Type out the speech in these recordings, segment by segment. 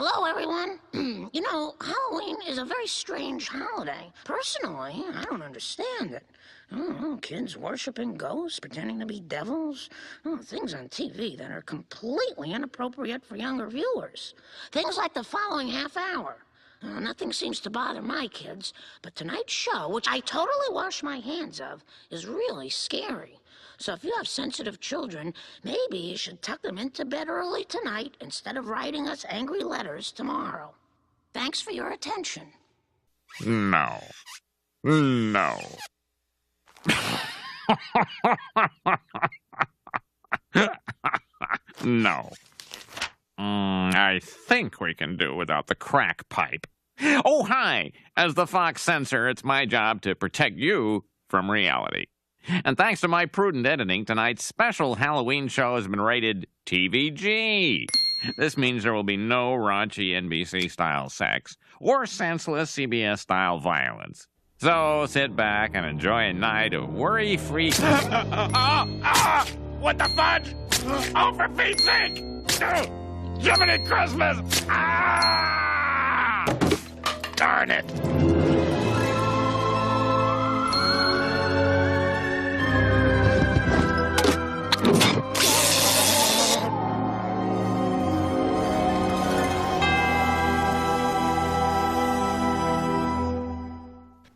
Hello, everyone. Halloween is a very strange holiday. Personally, I don't understand it. I don't know, kids worshiping ghosts, pretending to be devils. Things on TV that are completely inappropriate for younger viewers. Things like the following half hour. Nothing seems to bother my kids, but tonight's show, which I totally wash my hands of, is really scary. So if you have sensitive children, maybe you should tuck them into bed early tonight instead of writing us angry letters tomorrow. Thanks for your attention. No. No. No. I think we can do without the crack pipe. Oh, hi! As the Fox censor, it's my job to protect you from reality. And thanks to my prudent editing, tonight's special Halloween show has been rated TVG. This means there will be no raunchy NBC-style sex or senseless CBS-style violence. So sit back and enjoy a night of worry-free... What the fudge? Oh, for Pete's sake! Jiminy Christmas! Ah! Darn it!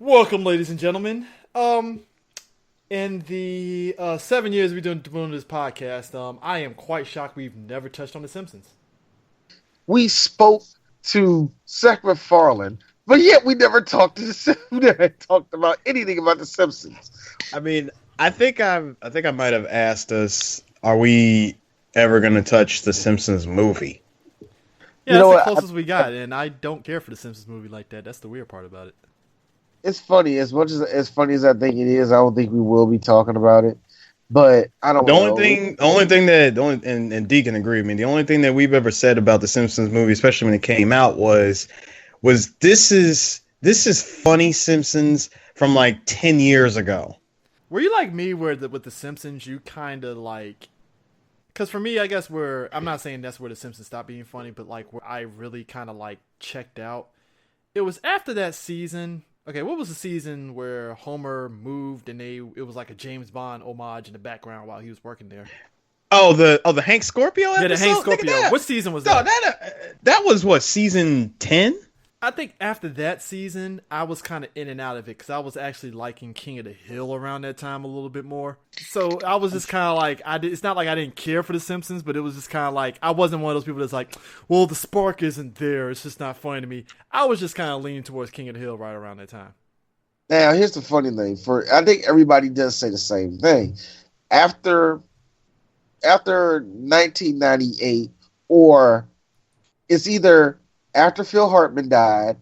Welcome, ladies and gentlemen. In the 7 years we've been doing this podcast, I am quite shocked we've never touched on The Simpsons. We spoke to Seth MacFarlane, but yet we never talked about anything about The Simpsons. I mean, I think I might have asked us, are we ever going to touch the Simpsons movie? Yeah, that's the closest we got, and I don't care for the Simpsons movie like that. That's the weird part about it. It's funny. As funny as I think it is, I don't think we will be talking about it. But I don't know. The only thing and Deacon agree with me, the only thing that we've ever said about the Simpsons movie, especially when it came out, was this is funny Simpsons from like 10 years ago. Were you like me where with the Simpsons you kind of like, because for me, I guess I'm not saying that's where the Simpsons stopped being funny, but like where I really kind of like checked out, it was after that season. Okay, what was the season where Homer moved and it was like a James Bond homage in the background while he was working there? Oh, the Hank Scorpio episode? Yeah, the Hank Scorpio. What season was that? No, that was what, season 10? I think after that season, I was kind of in and out of it because I was actually liking King of the Hill around that time a little bit more. So I was just kind of like, it's not like I didn't care for The Simpsons, but it was just kind of like, I wasn't one of those people that's like, well, the spark isn't there. It's just not funny to me. I was just kind of leaning towards King of the Hill right around that time. Now, here's the funny thing. I think everybody does say the same thing. After 1998, or it's either after Phil Hartman died,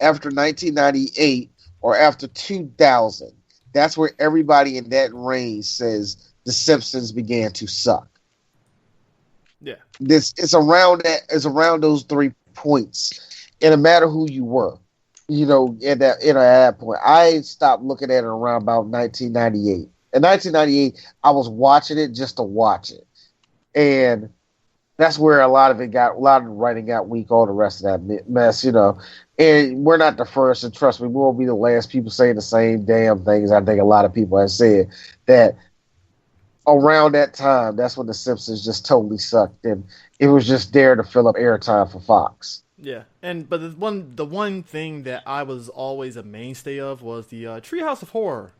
after 1998, or after 2000. That's where everybody in that range says The Simpsons began to suck. Yeah, it's around those 3 points, and no matter who you were, at that point, I stopped looking at it around about 1998. In 1998, I was watching it just to watch it, and that's where a lot of the writing got weak, all the rest of that mess, And we're not the first, and trust me, we won't be the last people saying the same damn things. I think a lot of people have said that around that time, that's when The Simpsons just totally sucked, and it was just there to fill up airtime for Fox. Yeah, but the one thing that I was always a mainstay of was the Treehouse of Horror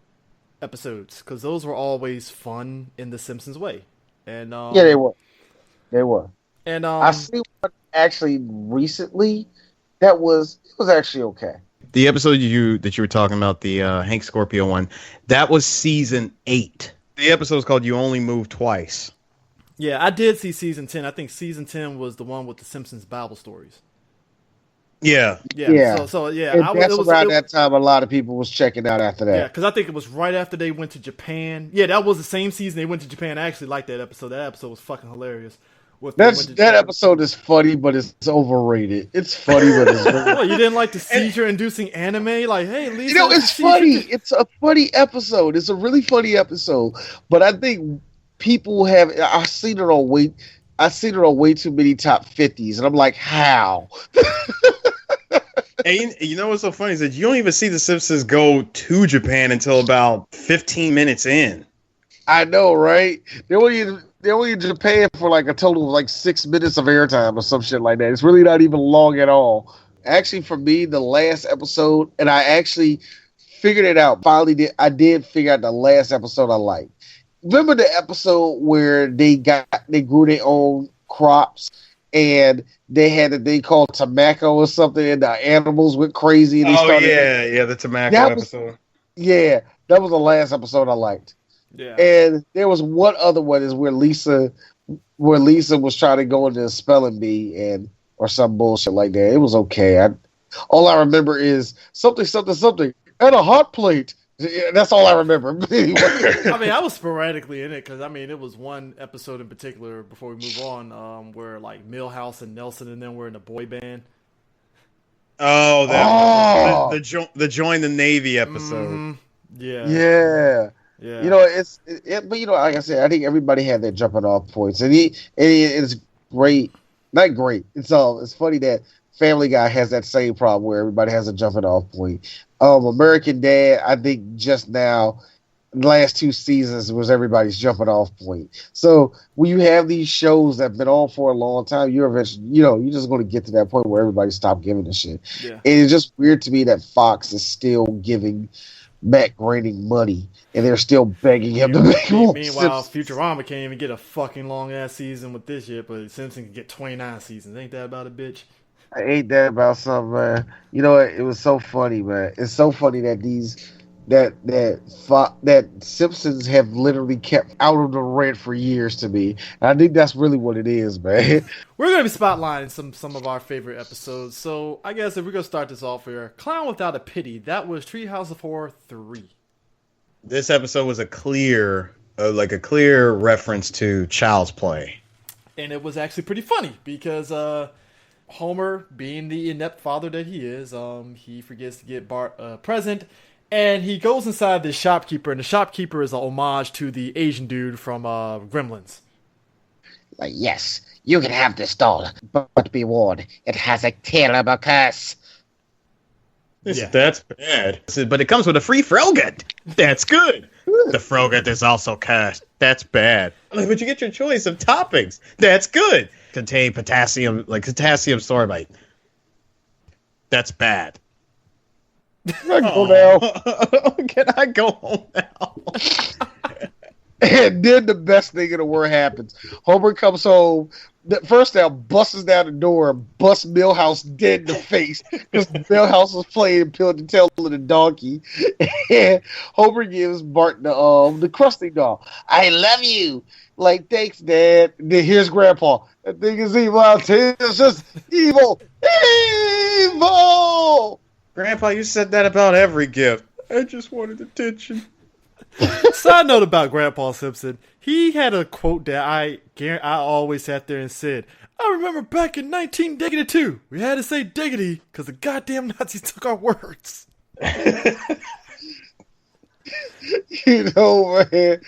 episodes, because those were always fun in the Simpsons way. And yeah, they were. They were. And I see one actually recently it was actually okay. The episode that you were talking about, the Hank Scorpio one, that was season 8. The episode is called "You Only Move Twice." Yeah, I did see season 10. I think season 10 was the one with the Simpsons Bible stories. Yeah. So yeah, around that time a lot of people was checking out after that. Yeah, because I think it was right after they went to Japan. Yeah, that was the same season they went to Japan. I actually liked that episode. That episode was fucking hilarious. That episode is funny, but it's overrated. It's funny, but it's What, you didn't like the seizure-inducing anime? Like, hey, Lisa, it's funny. It's a funny episode. It's a really funny episode. But I think people have. I've seen it on I've seen it on way too many top 50s, and I'm like, how? And you know what's so funny is that you don't even see the Simpsons go to Japan until about 15 minutes in. I know, right? They're only in Japan for like a total of like 6 minutes of airtime or some shit like that. It's really not even long at all. Actually, for me, the last episode, and I actually figured it out. Finally, I did figure out the last episode I liked. Remember the episode where they grew their own crops and they had a thing called tobacco or something, and the animals went crazy. And they the tobacco episode. Yeah, that was the last episode I liked. Yeah. And there was one other one is where Lisa was trying to go into a spelling bee or some bullshit like that. It was okay. All I remember is something and a hot plate. That's all I remember. Anyway. I mean, I was sporadically in it because it was one episode in particular before we move on, where like Milhouse and Nelson and them were in a boy band. Oh, the join the Navy episode. Yeah. You know, but you know, like I said, I think everybody had their jumping off points, and it's great. Not great. It's funny that Family Guy has that same problem where everybody has a jumping off point. American Dad, I think just now, the last 2 seasons was everybody's jumping off point. So when you have these shows that have been on for a long time, you're eventually, you're just going to get to that point where everybody stopped giving a shit. Yeah. And it's just weird to me that Fox is still giving Matt Groening money, and they're still begging him to make more. Meanwhile, Futurama can't even get a fucking long ass season with this shit, but Simpsons can get 29 seasons. Ain't that about a bitch? Ain't that about something, man? You know what? It was so funny, man. It's so funny that that Simpsons have literally kept out of the rent for years to me. And I think that's really what it is, man. We're going to be spotlighting some of our favorite episodes. So I guess if we're going to start this off here, Clown Without a Pity. That was Treehouse of Horror 3. This episode was a clear reference to Child's Play. And it was actually pretty funny because Homer, being the inept father that he is, he forgets to get Bart a present. And he goes inside the shopkeeper, and the shopkeeper is a homage to the Asian dude from Gremlins. Like, yes, you can have this doll, but be warned, it has a terrible curse. That's bad. But it comes with a free Frogut. That's good. The Frogut is also cursed. That's bad. But you get your choice of toppings. That's good. Contain potassium sorbate. That's bad. Can I go now? Can I go home now? And then the best thing in the world happens. Homer comes home. First down, busts down the door, busts Milhouse dead in the face because Milhouse was playing Pill to Tell of the Donkey. And Homer gives Bart the Krusty doll. I love you. Like, thanks, Dad. And then here's Grandpa. That thing is evil out there. It's just evil. Evil! Grandpa, you said that about every gift. I just wanted attention. Side note about Grandpa Simpson. He had a quote that I always sat there and said, I remember back in 19-diggity-2, we had to say diggity because the goddamn Nazis took our words. You know, man,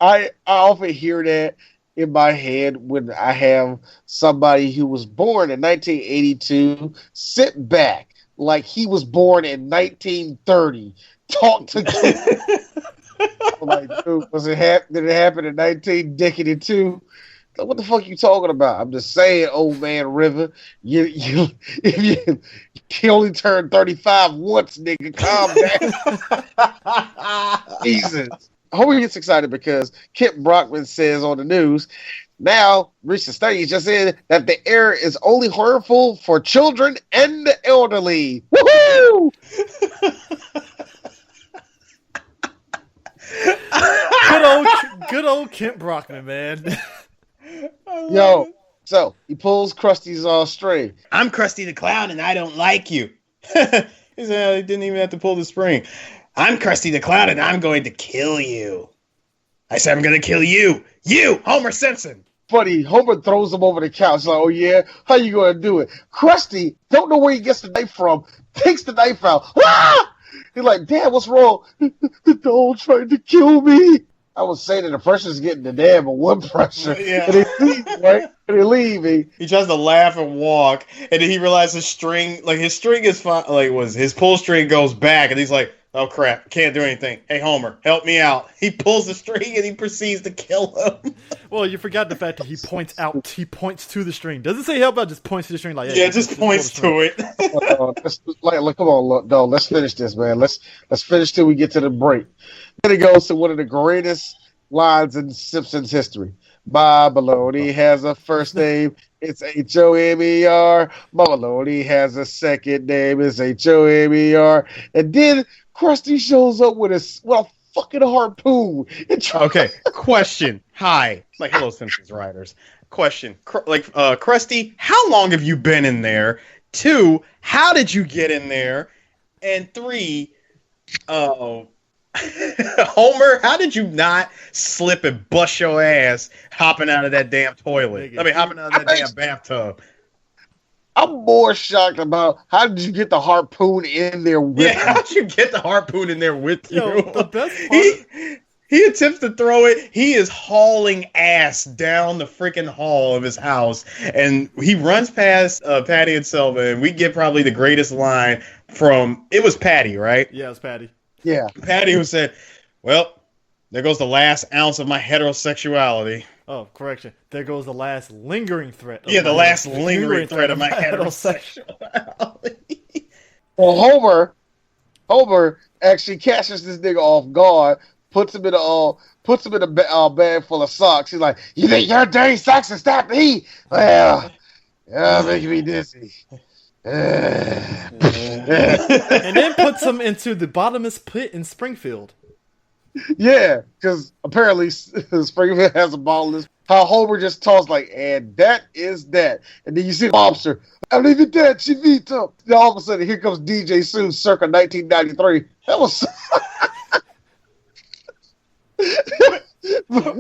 I often hear that in my head when I have somebody who was born in 1982 sit back like he was born in 1930, talk to kids. I'm like, dude, did it happen in 19-diggity-2? What the fuck are you talking about? I'm just saying, old man River. You only turned 35 once, nigga. Calm down. Jesus. Homer gets excited because Kip Brockman says on the news, now, recent studies just said that the air is only harmful for children and the elderly. Woohoo! Good old Kip Brockman, man. Yo, so he pulls Krusty's string. I'm Krusty the Clown and I don't like you. He said he didn't even have to pull the spring. I'm Krusty the Clown and I'm going to kill you. I said I'm going to kill you. You, Homer Simpson. Funny, Homer throws him over the couch like, oh yeah? How you going to do it? Krusty, don't know where he gets the knife from, takes the knife out. Ah! He's like, Dad, what's wrong? The doll tried to kill me. I would say that the pressure's getting the damn one pressure. Yeah. And they leave, right? And they leave. He tries to laugh and walk, and then he realizes his string is fine. Like, his pull string goes back, and he's like, "Oh crap, can't do anything. Hey Homer, help me out." He pulls the string and he proceeds to kill him. Well, you forgot the fact that he points out. He points to the string. Doesn't say help out. Just points to the string. Like, hey, Yeah, just points to it. Come on, no, let's finish this, man. Let's finish till we get to the break. Then it goes to one of the greatest lines in Simpsons history. Bob Maloney has a first name. It's Homer. Bob Maloney has a second name. It's Homer. And then Krusty shows up with a fucking harpoon. Okay, question. Hi. Like, hello, Simpsons writers. Question. Krusty, how long have you been in there? 2, how did you get in there? And 3, Homer, how did you not slip and bust your ass hopping out of that damn toilet? Hopping out of that damn bathtub. I'm more shocked about how did you get the harpoon in there with you? How did you get the harpoon in there with you? Yo, the best part... He attempts to throw it. He is hauling ass down the freaking hall of his house. And he runs past Patty and Selma, and we get probably the greatest line from... It was Patty, right? Yeah, it was Patty. Yeah. Patty who said, "Well, there goes the last ounce of my heterosexuality." Oh, correction. There goes the last lingering threat. Yeah, the last lingering threat of my heterosexuality. Well, Homer actually catches this nigga off guard, puts him in a bag full of socks. He's like, "You think your dirty socks will stop me? Well, you're making me dizzy." And then puts him into the bottomless pit in Springfield. Yeah, because apparently Springfield has a bottomless. How Homer just tossed like, and that is that. And then you see the mobster. I leave it dead, Chivito. Then all of a sudden, here comes DJ Sue circa 1993. That was...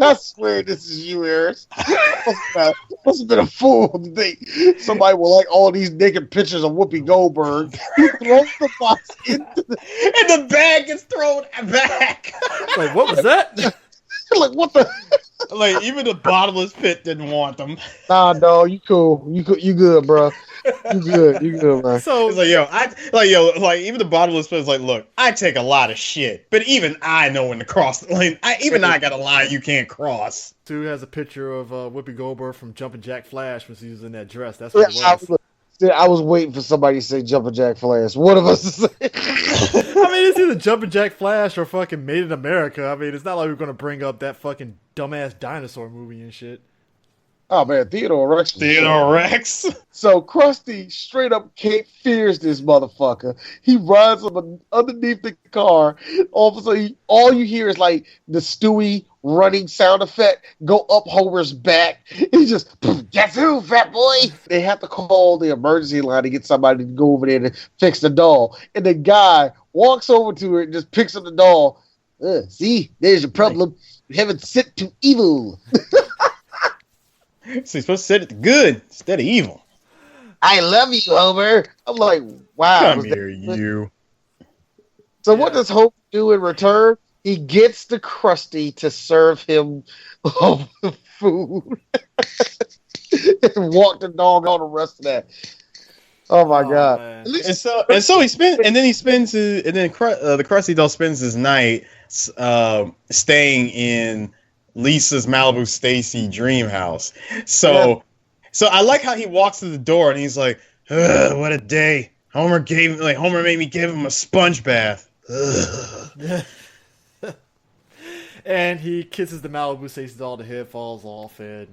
I swear this is you, Harris. Must have been a fool to think somebody will like all these naked pictures of Whoopi Goldberg. He throws the box into the... And the bag gets thrown back. Wait, what was that? Like, what the... Like, even the bottomless pit didn't want them. Nah, dog, you cool. You good, bro. You good, man. So It's like, even the bottomless pit is like, "Look, I take a lot of shit, but even I know when to cross the lane. I got a line you can't cross." Sue has a picture of Whoopi Goldberg from Jumpin' Jack Flash when she was in that dress. That's what it was. I was waiting for somebody to say Jumpin' Jack Flash. One of us to say. I mean, it's either Jumpin' Jack Flash or fucking Made in America. I mean, it's not like we're going to bring up that fucking dumbass dinosaur movie and shit. Oh, man, Theodore Rex. So Krusty straight up Cape Fears this motherfucker. He rides up underneath the car. All of a sudden, all you hear is like the Stewie running sound effect go up Homer's back. He just, "Guess who, fat boy?" They have to call the emergency line to get somebody to go over there to fix the doll. And the guy walks over to it and just picks up the doll. See, there's your problem. You haven't sent to evil. So you're supposed to set it to good instead of evil. I love you, Homer. I'm like, wow. Come here, you. So what does Homer do in return? He gets the Krusty to serve him food and walk the dog on the rest of that. Oh my god! Man. And so he spends, and then the Krusty doll spends his night staying in Lisa's Malibu Stacy dream house. So I like how he walks to the door and he's like, "What a day! Homer made me give him a sponge bath." And he kisses the Malibu Stacy doll. The head falls off, and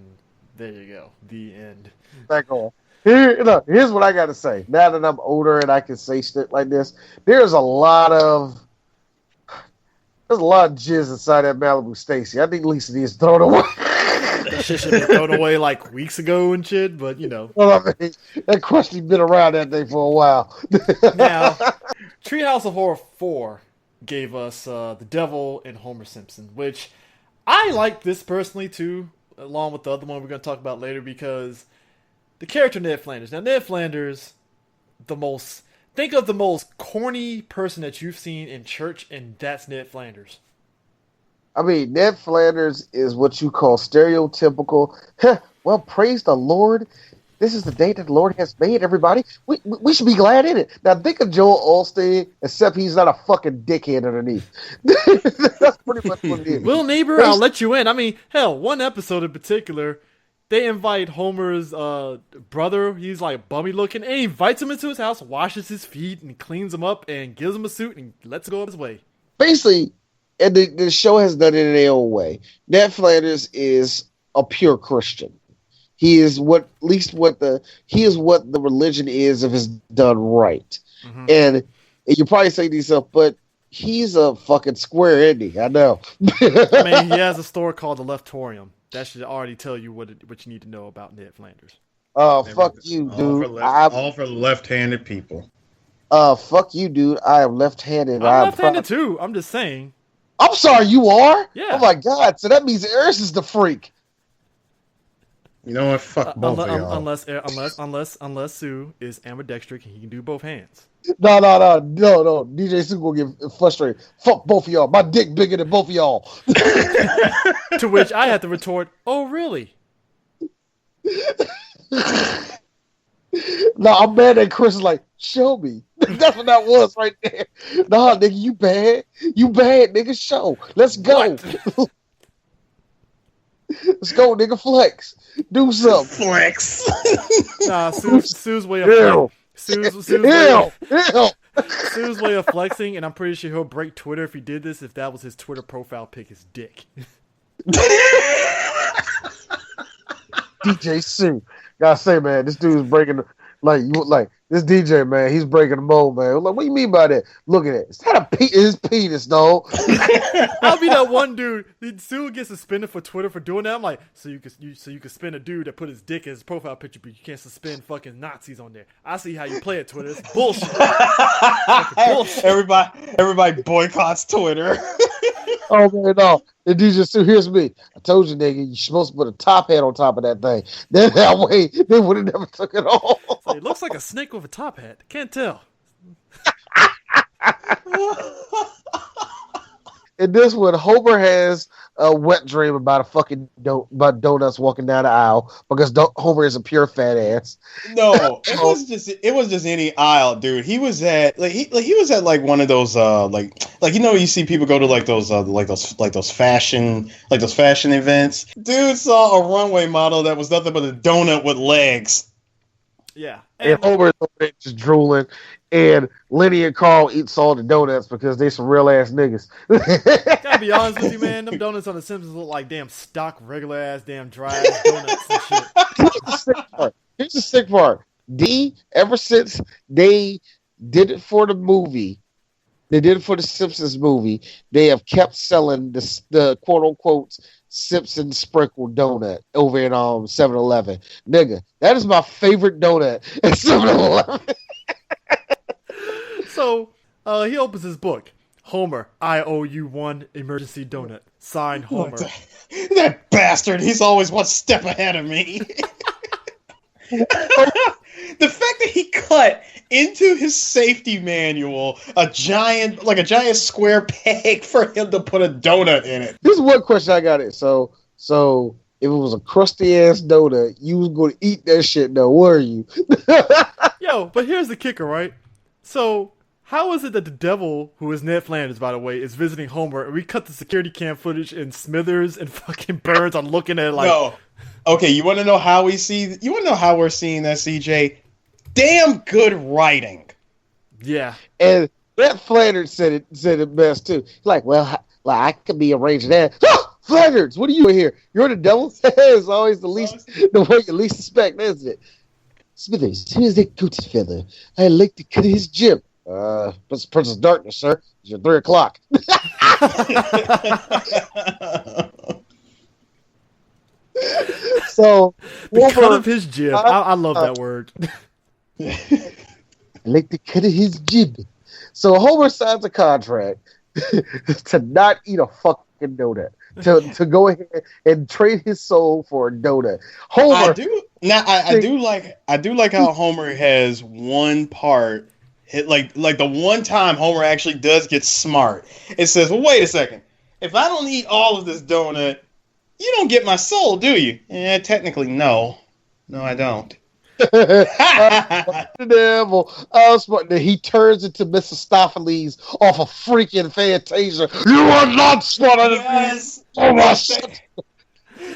there you go. The end. Back on. Here's what I got to say. Now that I'm older and I can say shit like this, there's a lot of jizz inside that Malibu Stacy. I think Lisa needs to throw it away. That shit should be thrown away like weeks ago and shit, but you know. Well, I mean, that Krusty been around that thing for a while. Now, Treehouse of Horror 4 gave us The Devil and Homer Simpson, which I like this personally too, along with the other one we're going to talk about later, because the character Ned Flanders. Now, Ned Flanders, think of the most corny person that you've seen in church, and that's Ned Flanders. I mean, Ned Flanders is what you call stereotypical. Well, praise the Lord. This is the day that the Lord has made, everybody. We should be glad in it. Now, think of Joel Osteen, except he's not a fucking dickhead underneath. That's pretty much what it is. Little neighbor, I'll let you in. I mean, hell, one episode in particular, they invite Homer's brother. He's like bummy looking, and he invites him into his house, washes his feet, and cleans him up, and gives him a suit, and lets him go his way. Basically, and the show has done it in their own way. Ned Flanders is a pure Christian. He is what the religion is if it's done right. Mm-hmm. And you probably say to yourself, but he's a fucking square, isn't he? I know. I mean, he has a store called the Leftorium. That should already tell you what you need to know about Ned Flanders. Fuck you, dude. All for left-handed people. Fuck you, dude. I am left-handed. I'm left-handed too. I'm just saying. I'm sorry, you are? Yeah. Oh my god. So that means Eris is the freak. You know what? Fuck both of y'all. Unless Sue is ambidextric and he can do both hands. No. DJ Sue will get frustrated. Fuck both of y'all. My dick bigger than both of y'all. To which I have to retort, oh, really? No, I'm mad at Chris is like, show me. That's what that was right there. Nah, nigga, you bad. You bad, nigga. Show. Let's go. Let's go, nigga. Flex. Do something. Flex. Nah, Sue's way of Sue's way of flexing, and I'm pretty sure he'll break Twitter if he did this. If that was his Twitter profile pic, his dick. DJ Sue, gotta say, man, this dude's breaking this DJ, man. He's breaking the mold, man. Like, what do you mean by that? Look at it. Is that his penis, dog? I'll be that one dude. Sue gets suspended for Twitter for doing that. I'm like, so you could suspend a dude that put his dick as his profile picture, but you can't suspend fucking Nazis on there. I see how you play it, Twitter. It's bullshit. Bullshit. Everybody boycotts Twitter. Oh man, no. And DJ Sue, here's me. I told you, nigga, you're supposed to put a top hat on top of that thing. Then that way, they would have never took it off. So it looks like a snake with a top hat. Can't tell. In this one, Homer has a wet dream about about donuts walking down the aisle because Homer is a pure fat ass. No, it was just any aisle, dude. He was at he was at like one of those like you see people go to like those fashion events. Dude saw a runway model that was nothing but a donut with legs. Yeah. And Homer is just drooling. And Lenny and Carl eats all the donuts because they some real ass niggas. Gotta be honest with you, man. Them donuts on The Simpsons look like damn stock, regular ass, damn dry ass donuts and shit. Here's the sick part. Ever since they did it for the movie, they did it for the Simpsons movie, they have kept selling the quote unquote Simpsons sprinkle donut over at 7-Eleven. Nigga, that is my favorite donut at 7-Eleven. So, he opens his book. Homer, I owe you one emergency donut. Signed, Homer. That bastard, he's always one step ahead of me. The fact that he cut into his safety manual a giant square peg for him to put a donut in it. This is one question I got it. So if it was a crusty ass donut, you was going to eat that shit though, were you? Yo, but here's the kicker, right? So, how is it that the devil, who is Ned Flanders, by the way, is visiting Homer, and we cut the security cam footage and Smithers and fucking Burns are looking at it like... No. Okay, you want to know how we're seeing that, CJ? Damn good writing. Yeah. And Ned Flanders said it best, too. He's like, well, I could be arranging that. Oh, Flanders, what are you doing here? You're the devil? It's always the way you least suspect, isn't it? Smithers, who is that goatee feather? I like to cut his jib. Princess Darkness, sir. It's your 3 o'clock. So the cut of his jib. I love that word. I like the cut of his jib. So Homer signs a contract to not eat a fucking donut. To go ahead and trade his soul for a donut. Homer, I do like how Homer has one part, like the one time Homer actually does get smart. It says, well, wait a second. if I don't eat all of this donut, you don't get my soul, do you? Technically, no. No, I don't. The devil. Smart. Then he turns into Mr. Stopheles off a freaking Fantasia. You are not smarter than me. Yes. Oh my shit.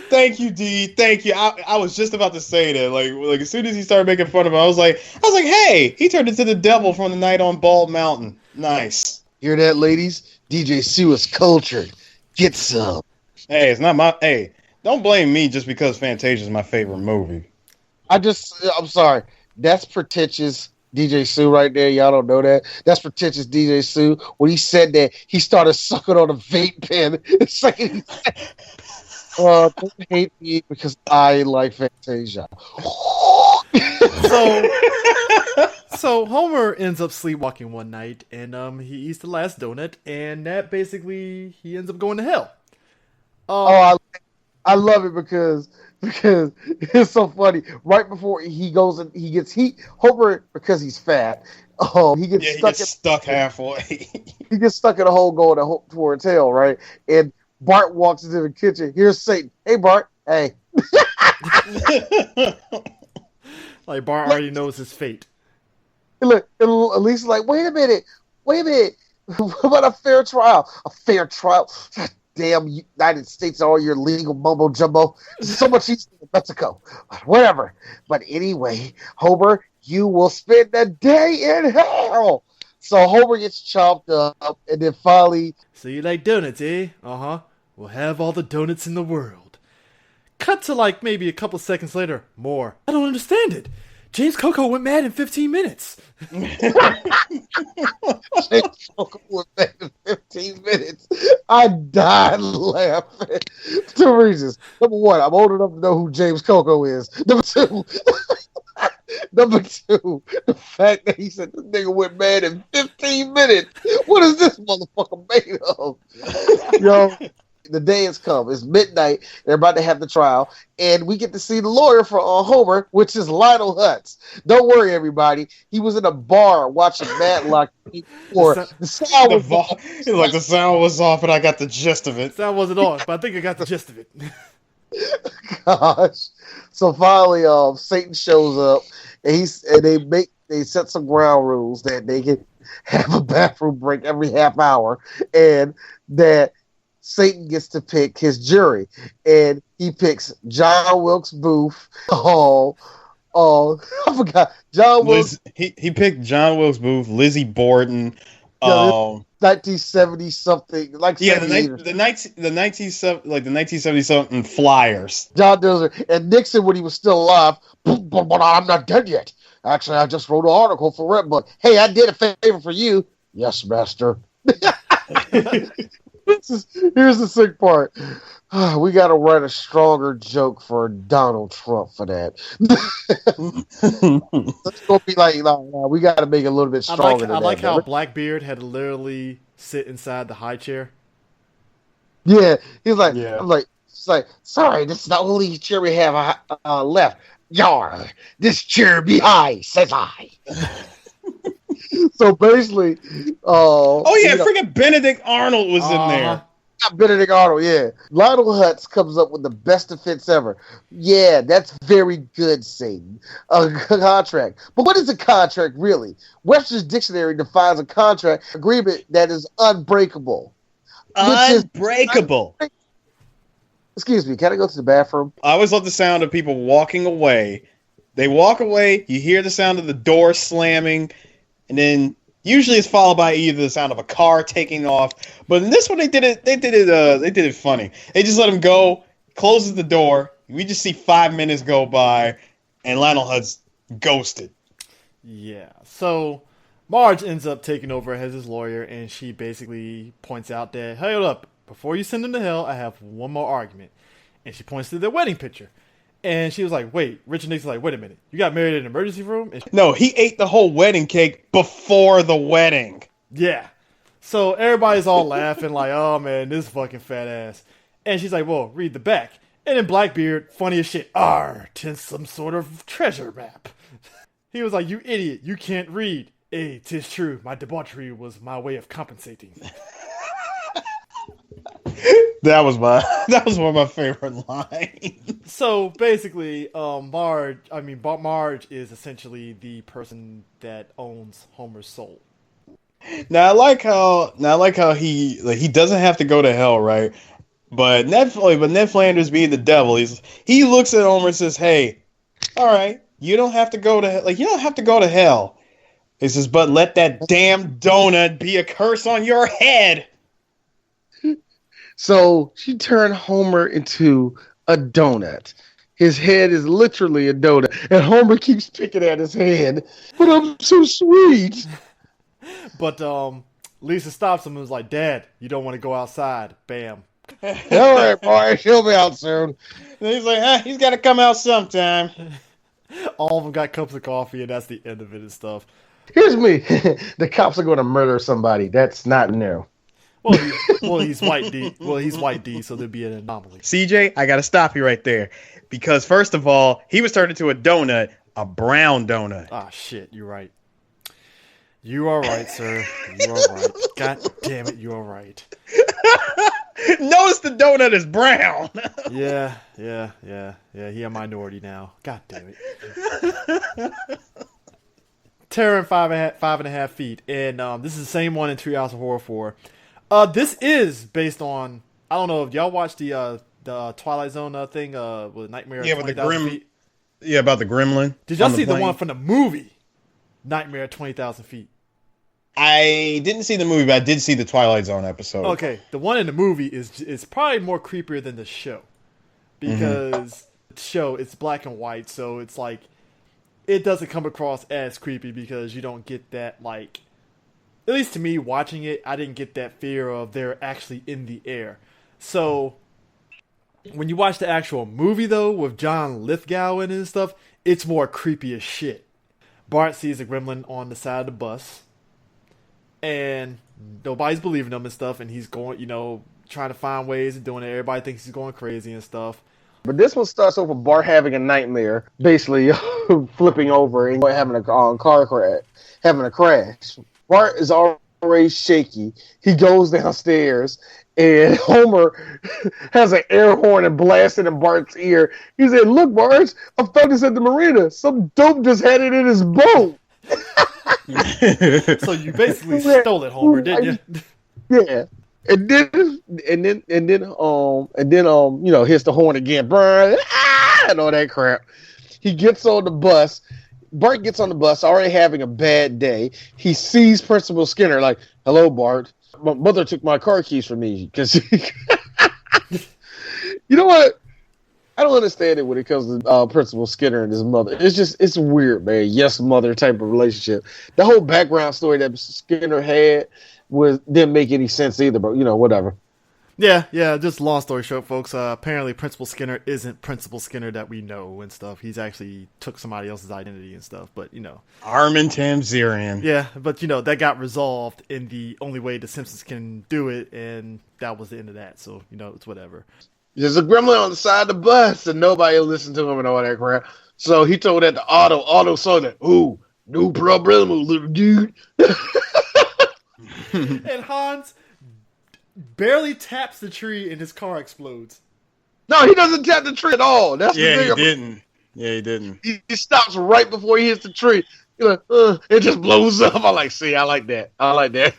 Thank you, D. Thank you. I was just about to say that. Like as soon as he started making fun of him, I was like, hey, he turned into the devil from the night on Bald Mountain. Nice. Hear that, ladies? DJ Sue is cultured. Get some. Hey, it's not my. Hey, don't blame me just because Fantasia is my favorite movie. I'm sorry. That's pretentious DJ Sue right there. Y'all don't know that. That's pretentious DJ Sue. When he said that, he started sucking on a vape pen. It's like he said, don't hate me because I like Fantasia. So Homer ends up sleepwalking one night, and he eats the last donut, and that basically he ends up going to hell. I love it because it's so funny. Right before he goes and he gets Homer, because he's fat. He gets stuck halfway. He gets stuck in a hole going towards hell, right? And Bart walks into the kitchen. Here's Satan. Hey, Bart. Hey. Like Bart already knows his fate. Look, at least like, wait a minute. What about a fair trial? A fair trial? Damn United States, all your legal mumbo jumbo. So much easier in Mexico. Whatever. But anyway, Homer, you will spend the day in hell. So Homer gets chopped up, and then finally... So you like donuts, eh? Uh-huh. We'll have all the donuts in the world. Cut to like maybe a couple seconds later. More. I don't understand it. James Coco went mad in 15 minutes. James Coco went mad in 15 minutes. I died laughing. 2 reasons. Number 1, I'm old enough to know who James Coco is. Number 2, the fact that he said this nigga went mad in 15 minutes. What is this motherfucker made of? Yo, the day has come. It's midnight. They're about to have the trial. And we get to see the lawyer for Homer, which is Lionel Hutz. Don't worry, everybody. He was in a bar watching Matlock. The sound was off. The sound was off, and I got the gist of it. The sound wasn't on, but I think I got the gist of it. Gosh. So finally, Satan shows up, and they set some ground rules that they can have a bathroom break every half hour, and that Satan gets to pick his jury, and he picks John Wilkes Booth. I forgot John Wilkes. He picked John Wilkes Booth, Lizzie Borden. 1970 something, like the 1970 something Flyers. John Dillinger and Nixon when he was still alive. But I'm not dead yet. Actually, I just wrote an article for Redbook. Hey, I did a favor for you. Yes, master. Here's the sick part. We got to write a stronger joke for Donald Trump for that. It's going to be like, no, we got to make it a little bit stronger. I like how Blackbeard had to literally sit inside the high chair. Yeah, he's like, yeah. I'm like, sorry, this is the only chair we have left. Yar, this chair be high, says I. So basically, freaking Benedict Arnold was in there. Benedict Arnold, yeah. Lionel Hutz comes up with the best defense ever. Yeah, that's very good, Satan. A contract. But what is a contract, really? Webster's Dictionary defines a contract agreement that is unbreakable. Unbreakable. Excuse me, can I go to the bathroom? I always love the sound of people walking away. They walk away, you hear the sound of the door slamming, and then usually it's followed by either the sound of a car taking off. But in this one, they did it funny. They just let him go, closes the door. We just see 5 minutes go by, and Lionel Hutz ghosted. Yeah. So Marge ends up taking over as his lawyer, and she basically points out that, hey, hold up, before you send him to hell, I have one more argument. And she points to their wedding picture. And she was like, wait, Richard Nixon's like, wait a minute, you got married in an emergency room? No, he ate the whole wedding cake before the wedding. Yeah. So everybody's all laughing like, oh man, this fucking fat ass. And she's like, well, read the back. And then Blackbeard, funny as shit, tis some sort of treasure map. He was like, you idiot, you can't read. Hey, 'tis true, my debauchery was my way of compensating. That was one of my favorite lines. So basically, Marge is essentially the person that owns Homer's soul. Now I like how he doesn't have to go to hell, right? But Ned Flanders being the devil, he looks at Homer and says, "Hey, all right, you don't have to go to hell." He says, "But let that damn donut be a curse on your head." So she turned Homer into a donut. His head is literally a donut, and Homer keeps picking at his head. But I'm so sweet. But Lisa stops him and was like, "Dad, you don't want to go outside." Bam. All right, boy, he'll be out soon. And he's like, he's got to come out sometime. All of them got cups of coffee, and that's the end of it and stuff. Here's me. The cops are going to murder somebody. That's not new. Well, he's white D. Well, he's white D, so there'd be an anomaly. CJ, I got to stop you right there. Because first of all, he was turned into a donut, a brown donut. Ah, shit, you're right. You are right, sir. You are right. God damn it, you are right. Notice the donut is brown. Yeah. He a minority now. God damn it. Terror in 5.5 feet, and this is the same one in Treehouse of Horror 4. This is based on, I don't know if y'all watched the Twilight Zone thing with Nightmare at 20,000 feet. Yeah, about the gremlin. Did y'all see the one from the movie Nightmare at 20,000 feet? I didn't see the movie, but I did see the Twilight Zone episode. Okay, the one in the movie is probably more creepier than the show, because the show, it's black and white, so it's like it doesn't come across as creepy because you don't get that, like, at least to me watching it, I didn't get that fear of they're actually in the air. So when you watch the actual movie though, with John Lithgow in it and stuff, it's more creepy as shit. Bart sees a gremlin on the side of the bus, and nobody's believing him and stuff, and he's going, trying to find ways of doing it. Everybody thinks he's going crazy and stuff. But this one starts off with Bart having a nightmare, basically flipping over and having a car crash, having a crash. Bart is already shaky. He goes downstairs, and Homer has an air horn and blasting in Bart's ear. He said, "Look, Bart, I found this at the marina. Some dope just had it in his boat." So you basically stole it, Homer, didn't you? Yeah. And then, hits the horn again, and all that crap. He gets on the bus. Bart gets on the bus, already having a bad day. He sees Principal Skinner, like, "Hello, Bart. My mother took my car keys from me." Because, you know what? I don't understand it when it comes to Principal Skinner and his mother. It's weird, man. Yes, mother type of relationship. The whole background story that Skinner had didn't make any sense either, but whatever. Yeah, just long story short, folks, apparently Principal Skinner isn't Principal Skinner that we know and stuff. He's actually took somebody else's identity and stuff, but Armin Tamzarian. Yeah, but that got resolved in the only way the Simpsons can do it, and that was the end of that, so it's whatever. There's a gremlin on the side of the bus, and nobody will listen to him and all that crap. So he told that to Otto. Otto saw that. "Ooh, no problem, little dude." And Hans barely taps the tree and his car explodes. No, he doesn't tap the tree at all. That's the thing. He didn't. Yeah, he didn't. He stops right before he hits the tree. You're like, it just blows up. I like that.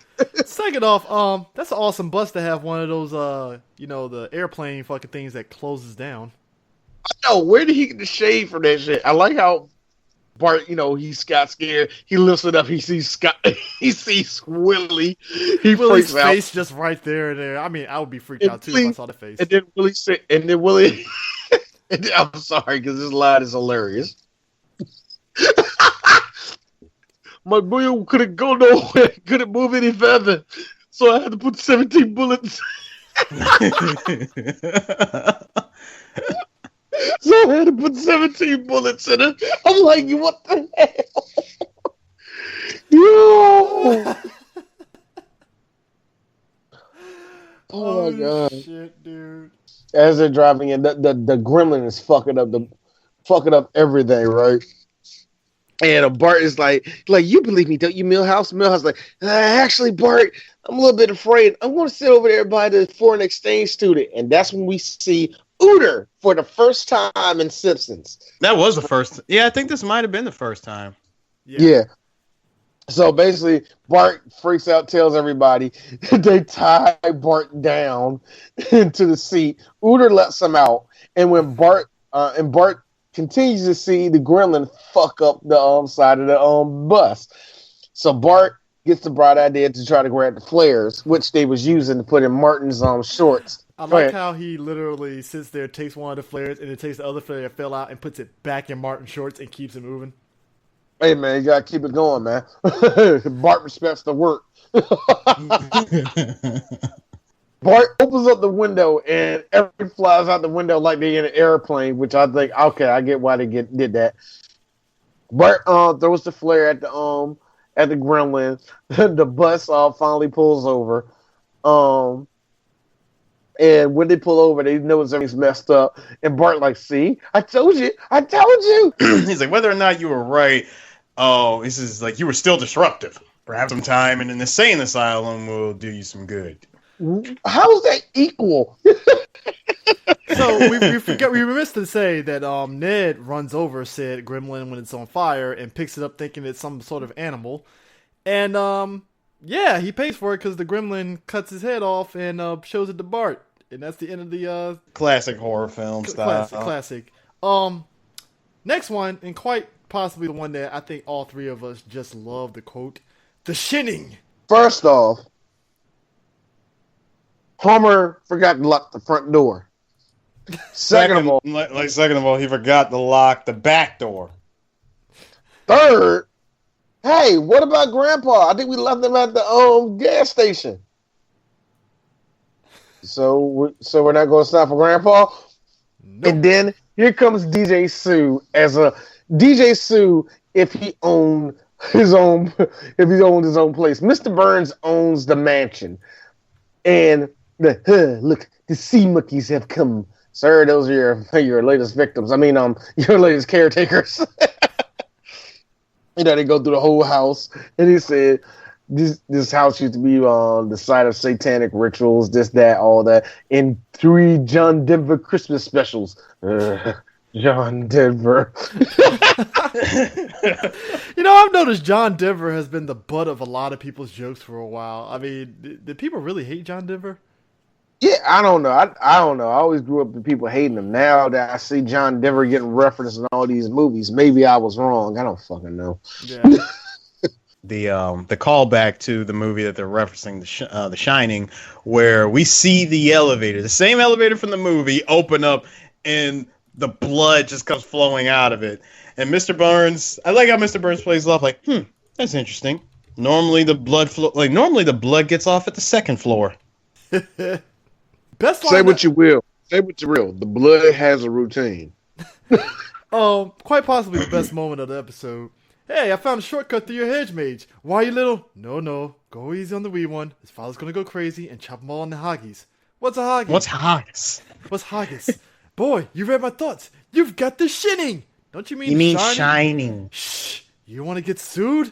Second off, that's an awesome bus to have one of those, the airplane fucking things that closes down. I know. Where did he get the shade from that shit? I like how Bart, he's got scared. He lifts it up. He sees Scott. He sees Willie. He Willie's freaks out. face just right there. I mean, I would be freaked out too if I saw the face. And then Willie. I'm sorry because this line is hilarious. My boy couldn't go nowhere. Couldn't move any further. So I had to put 17 bullets. So I had to put 17 bullets in it. I'm like, what the hell? Yo! Oh my god. Shit, dude. As they're driving in, the gremlin is fucking up everything, right? And Bart is like, you believe me, don't you, Milhouse? Milhouse is like, actually, Bart, I'm a little bit afraid. I'm going to sit over there by the foreign exchange student. And that's when we see Ooter for the first time in Simpsons. That was the first. Yeah, I think this might have been the first time. Yeah. So basically, Bart freaks out, tells everybody. They tie Bart down into the seat. Ooter lets him out. And when Bart continues to see the gremlin fuck up the side of the bus. So Bart gets the bright idea to try to grab the flares, which they was using to put in Martin's shorts. I like how he literally sits there, takes one of the flares, and then takes the other flare that fell out and puts it back in Martin's shorts and keeps it moving. Hey, man, you got to keep it going, man. Bart respects the work. Bart opens up the window and everything flies out the window like they're in an airplane, which I think, okay, I get why they did that. Bart throws the flare at the gremlin. The bus finally pulls over. And when they pull over, they know everything's messed up. And Bart like, see, I told you. He's like, whether or not you were right, this is like you were still disruptive. Perhaps some time in an insane asylum will do you some good. How is that equal? So we missed to say that Ned runs over said gremlin when it's on fire and picks it up thinking it's some sort of animal. And yeah, he pays for it because the gremlin cuts his head off and shows it to Bart. And that's the end of the classic horror film style. Classic. Next one, and quite possibly the one that I think all three of us just love the quote, the shinning. First off, Homer forgot to lock the front door. Second of all, he forgot to lock the back door. Third, hey, what about Grandpa? I think we left him at the gas station. So we're not going to stop for Grandpa? Nope. And then here comes DJ Sue DJ Sue if he owned his own place. Mr. Burns owns the mansion. And look, the sea monkeys have come. Sir, those are your latest victims. I mean, your latest caretakers. They go through the whole house. And he said, this house used to be the site of satanic rituals, this, that, all that, in 3 John Denver Christmas specials. John Denver. I've noticed John Denver has been the butt of a lot of people's jokes for a while. I mean, did people really hate John Denver? Yeah, I don't know. I don't know. I always grew up with people hating him. Now that I see John Denver getting referenced in all these movies, maybe I was wrong. I don't fucking know. Yeah. The callback to the movie that they're referencing, The Shining, where we see the elevator, the same elevator from the movie, open up and the blood just comes flowing out of it. And Mr. Burns, I like how Mr. Burns plays it off like, that's interesting. Normally the blood gets off at the second floor. Best line. Say what you will. The blood has a routine. Quite possibly the best moment of the episode. Hey, I found a shortcut through your hedge mage. Why, you little? No. Go easy on the wee one. His father's gonna go crazy and chop them all in the hoggies. What's a hoggie? What's haggis? Boy, you read my thoughts. You've got the shinning. Don't you mean You mean shining? shining. Shh. You want to get sued?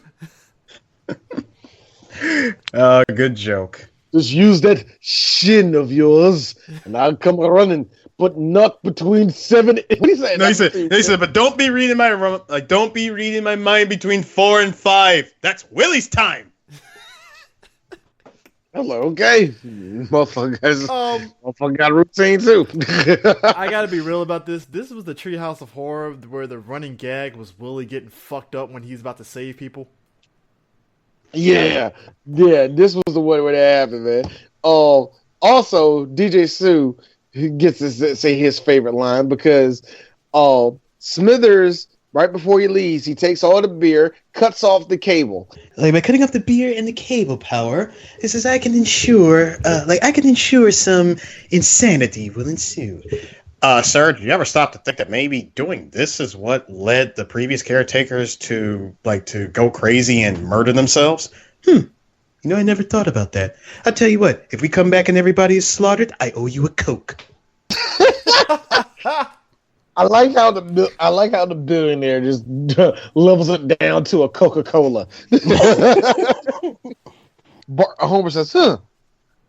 Good joke. Just use that shin of yours, and I'll come running, but not between 7. What do you say? No, he said, but don't be reading my mind between 4 and 5. That's Willie's time. Hello, okay. Motherfucker got a routine too. I gotta be real about this. This was the Treehouse of Horror where the running gag was Willie getting fucked up when he's about to save people. Yeah, this was the one where that happened, man. Also, DJ Sue gets to say his favorite line because Smithers, right before he leaves, he takes all the beer, cuts off the cable. Like, by cutting off the beer and the cable power, this is I can ensure some insanity will ensue. Sir, did you ever stop to think that maybe doing this is what led the previous caretakers to go crazy and murder themselves? I never thought about that. I'll tell you what, if we come back and everybody is slaughtered, I owe you a Coke. I like how the billionaire just levels it down to a Coca-Cola. Homer says, "Huh?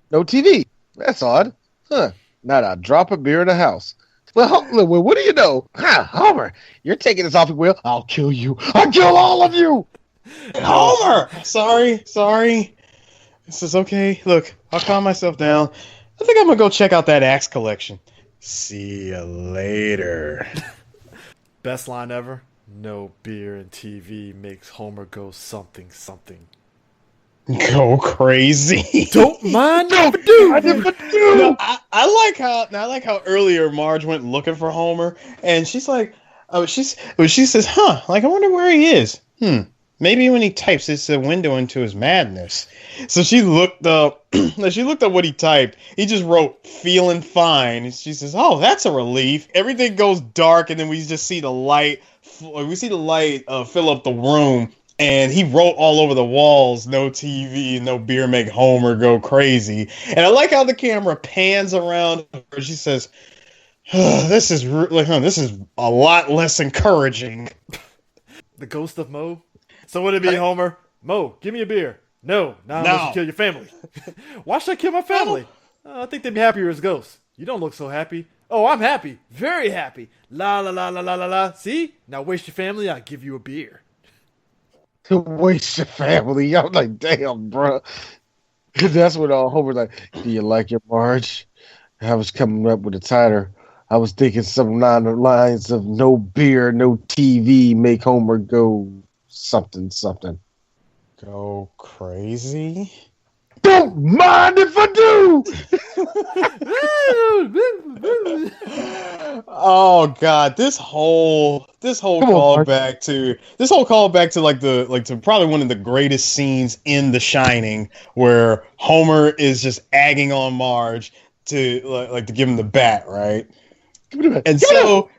No TV. That's odd. Huh? Not a drop of beer in the house. Well, what do you know? Huh, Homer, you're taking this off your wheel. I'll kill you. I'll kill all of you." Homer! Sorry. This is okay. Look, I'll calm myself down. I think I'm gonna go check out that axe collection. See you later. Best line ever. No beer and TV makes Homer go something. Go crazy. Don't mind if I do. No, I like how earlier Marge went looking for Homer, and she's like, she says, "Huh? Like I wonder where he is. Maybe when he types, it's a window into his madness." So she looked up. She looked up what he typed. He just wrote "feeling fine." And she says, "Oh, that's a relief." Everything goes dark, and then we just see the light. We see the light fill up the room. And he wrote all over the walls, "No TV, no beer make Homer go crazy." And I like how the camera pans around her. She says, this is a lot less encouraging. The ghost of Mo. So would it be Homer? Mo, give me a beer. No, not unless you kill your family. Why should I kill my family? I think they'd be happier as ghosts. You don't look so happy. Oh, I'm happy. Very happy. La la la la la la la. See? Now waste your family, I'll give you a beer. To waste your family. I'm like, damn, bro. That's what Homer's like. Do you like your Marge? I was coming up with a title. I was thinking some along the lines of "no beer, no TV, make Homer go something." Go crazy? Don't mind if I do. Oh God, this whole callback to probably one of the greatest scenes in The Shining, where Homer is just egging on Marge to give him the bat, right? And so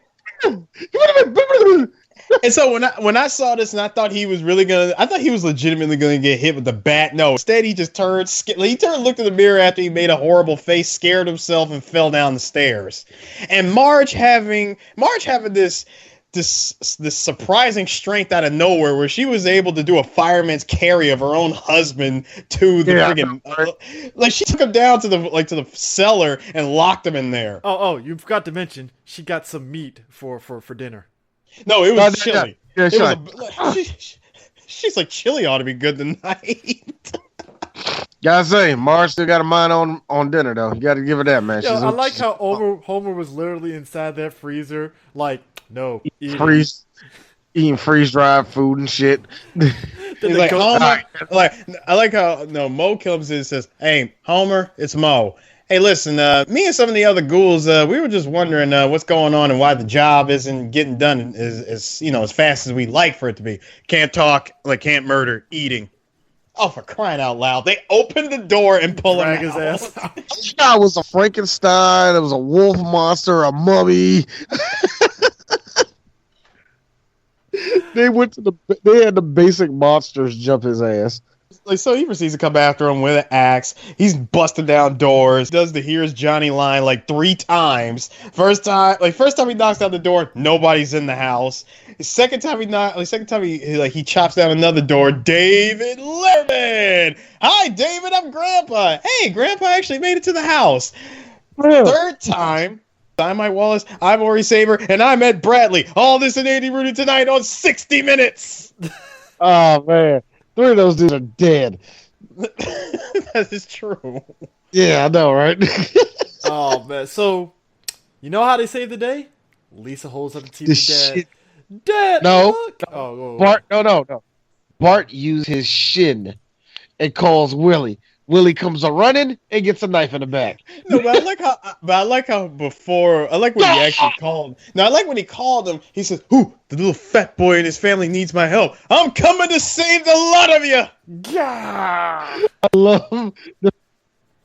when I saw this and I thought he was legitimately gonna get hit with the bat. No, instead he just turned, looked in the mirror after he made a horrible face, scared himself, and fell down the stairs. And Marge having this surprising strength out of nowhere, where she was able to do a fireman's carry of her own husband to the friggin' she took him down to the cellar and locked him in there. Oh, you forgot to mention she got some meat for dinner. No, it was chili. She's like, chili ought to be good tonight. Gotta say, Marge still got a mind on dinner though. You gotta give her that, man. I like how Homer was literally inside that freezer, like, no, eating freeze-dried food and shit. He's like, Homer, I like how Mo comes in and says, "Hey, Homer, it's Mo. Hey, listen, me and some of the other ghouls, we were just wondering what's going on and why the job isn't getting done as fast as we'd like for it to be. Can't talk, can't murder, eating." Oh, for crying out loud. They opened the door and pull him out. His ass. This guy was a Frankenstein, it was a wolf monster, a mummy. They had the basic monsters jump his ass. So he proceeds to come after him with an axe. He's busting down doors. Does the "Here's Johnny" line 3 times. First time he knocks down the door, nobody's in the house. Second time he chops down another door. David Letterman. "Hi, David. I'm Grandpa. Hey, Grandpa actually made it to the house." Yeah. Third time, I'm Mike Wallace. I'm Ori Saber, and I'm Ed Bradley. All this and Andy Rooney tonight on 60 Minutes. Oh man. 3 of those dudes are dead. That is true. Yeah, I know, right? Oh man, so you know how they save the day? Lisa holds up the TV. Dad. No. Look. Oh. Bart. No. Bart used his shin and calls Willie. Willie comes a running and gets a knife in the back. No, but I like how before, I like when he actually called. Now, I like when he called him, he says, "Ooh, the little fat boy and his family needs my help. I'm coming to save the lot of you." Yeah. I love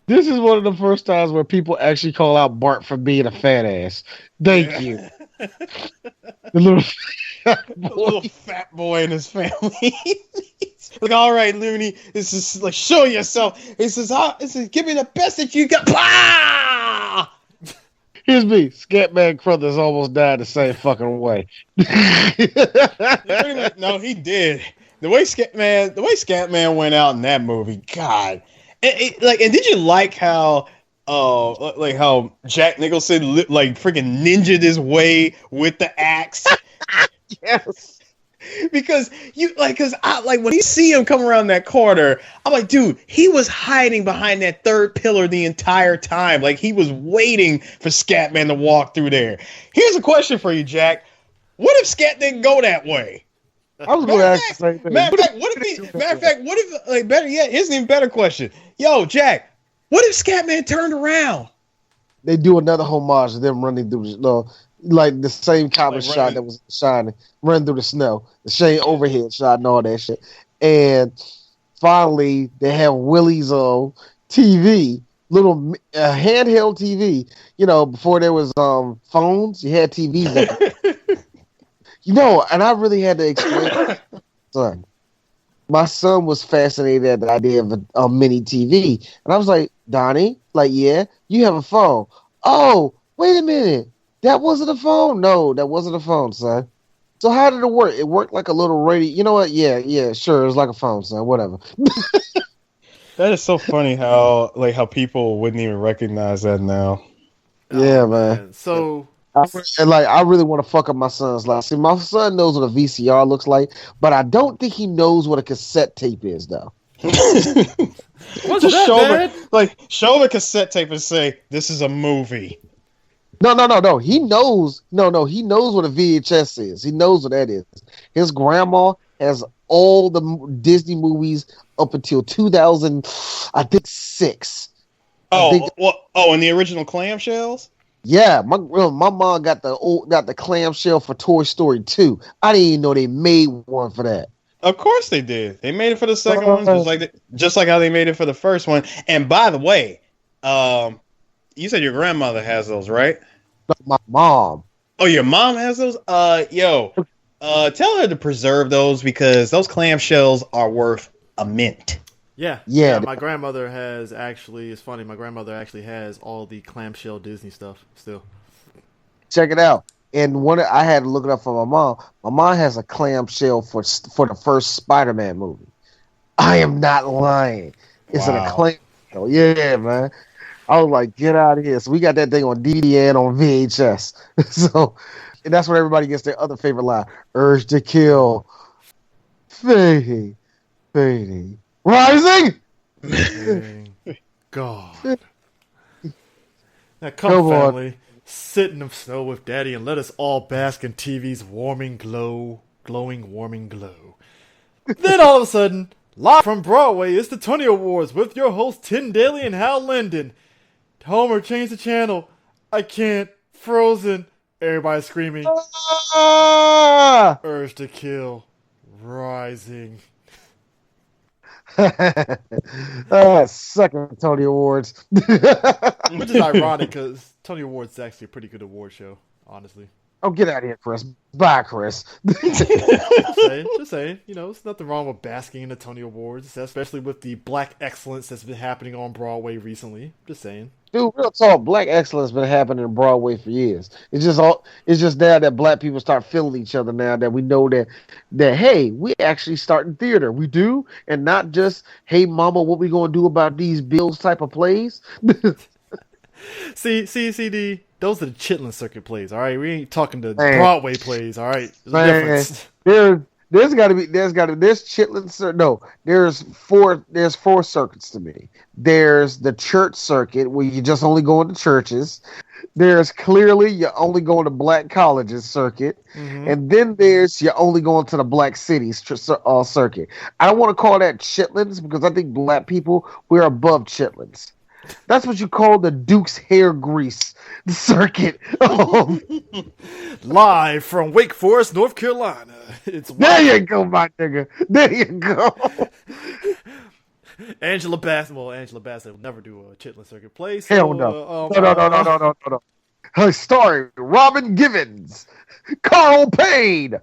this is one of the first times where people actually call out Bart for being a fat ass. Thank you. The little fat boy and his family. Like, "All right, Looney, this is show yourself." He says, "Give me the best that you got." Bah! Here's me. Scatman Crothers almost died the same fucking way. No, he did. The way Scatman went out in that movie, God. And did you like how how Jack Nicholson freaking ninja'd his way with the axe? Yes. Because when you see him come around that corner, I'm like, dude, he was hiding behind that third pillar the entire time. Like, he was waiting for Scatman to walk through there. Here's a question for you, Jack. What if Scat didn't go that way? I was going to ask the same thing. Matter of fact, better yet, here's an even better question. Yo, Jack, what if Scatman turned around? They do another homage to them running through the same comic shot that was Shining, running through the snow, the same overhead shot and all that shit. And finally, they have Willie's TV, little handheld TV. You know, before there was phones, you had TVs. And I really had to explain to my son. My son was fascinated at the idea of a mini TV. And I was like, Donnie, yeah, you have a phone. Oh, wait a minute. That wasn't a phone? No, that wasn't a phone, son. So how did it work? It worked like a little radio. You know what? Yeah, sure. It was like a phone, son. Whatever. That is so funny how people wouldn't even recognize that now. Oh, man. So I really want to fuck up my son's life. See, my son knows what a VCR looks like, but I don't think he knows what a cassette tape is, though. What's that bad? Show him a cassette tape and say, "This is a movie." No. He knows. No. He knows what a VHS is. He knows what that is. His grandma has all the Disney movies up until 2000, I think 6. And the original clamshells. Yeah, my mom got the clamshell for Toy Story 2. I didn't even know they made one for that. Of course they did. They made it for the second one, just like how they made it for the first one. And by the way, you said your grandmother has those, right? No, my mom. Oh, your mom has those? Tell her to preserve those because those clamshells are worth a mint. Yeah. My grandmother has actually. It's funny. My grandmother actually has all the clamshell Disney stuff still. Check it out. And I had to look it up for my mom. My mom has a clamshell for the first Spider-Man movie. I am not lying. It's in a clamshell. Yeah, man. I was like, get out of here. So we got that thing on DVD and on VHS. And that's where everybody gets their other favorite line. Urge to kill. Fading. Rising! God. Now come family. Sit in the snow with Daddy and let us all bask in TV's warming glow. Then all of a sudden, live from Broadway, it's the Tony Awards with your hosts Tim Daly and Hal Linden. Homer, change the channel. I can't. Frozen. Everybody screaming. Urge to kill. Rising. Second Tony Awards. Which is ironic because Tony Awards is actually a pretty good award show, honestly. Oh, get out of here, Chris. Bye, Chris. Just saying. It's nothing wrong with basking in the Tony Awards, especially with the black excellence that's been happening on Broadway recently. Just saying. Dude, real talk, black excellence has been happening in Broadway for years. It's just now that black people start feeling each other now that we know that hey, we actually starting theater. We do, and not just, hey mama, what we gonna do about these bills type of plays. CD, those are the Chitlin Circuit plays, all right? We ain't talking the Broadway plays, all right? There's there's four circuits to me. There's the church circuit where you just only go into churches. There's clearly you're only going to black colleges circuit. Mm-hmm. And then there's you're only going to the black cities circuit. I don't want to call that chitlins because I think black people, we're above chitlins. That's what you call the Duke's hair grease circuit. Live from Wake Forest, North Carolina. There you go, my nigga. There you go. Angela Bassett will never do a Chitlin Circuit play. So, hell no. No. Her story, Robin Givens, Carl Payne.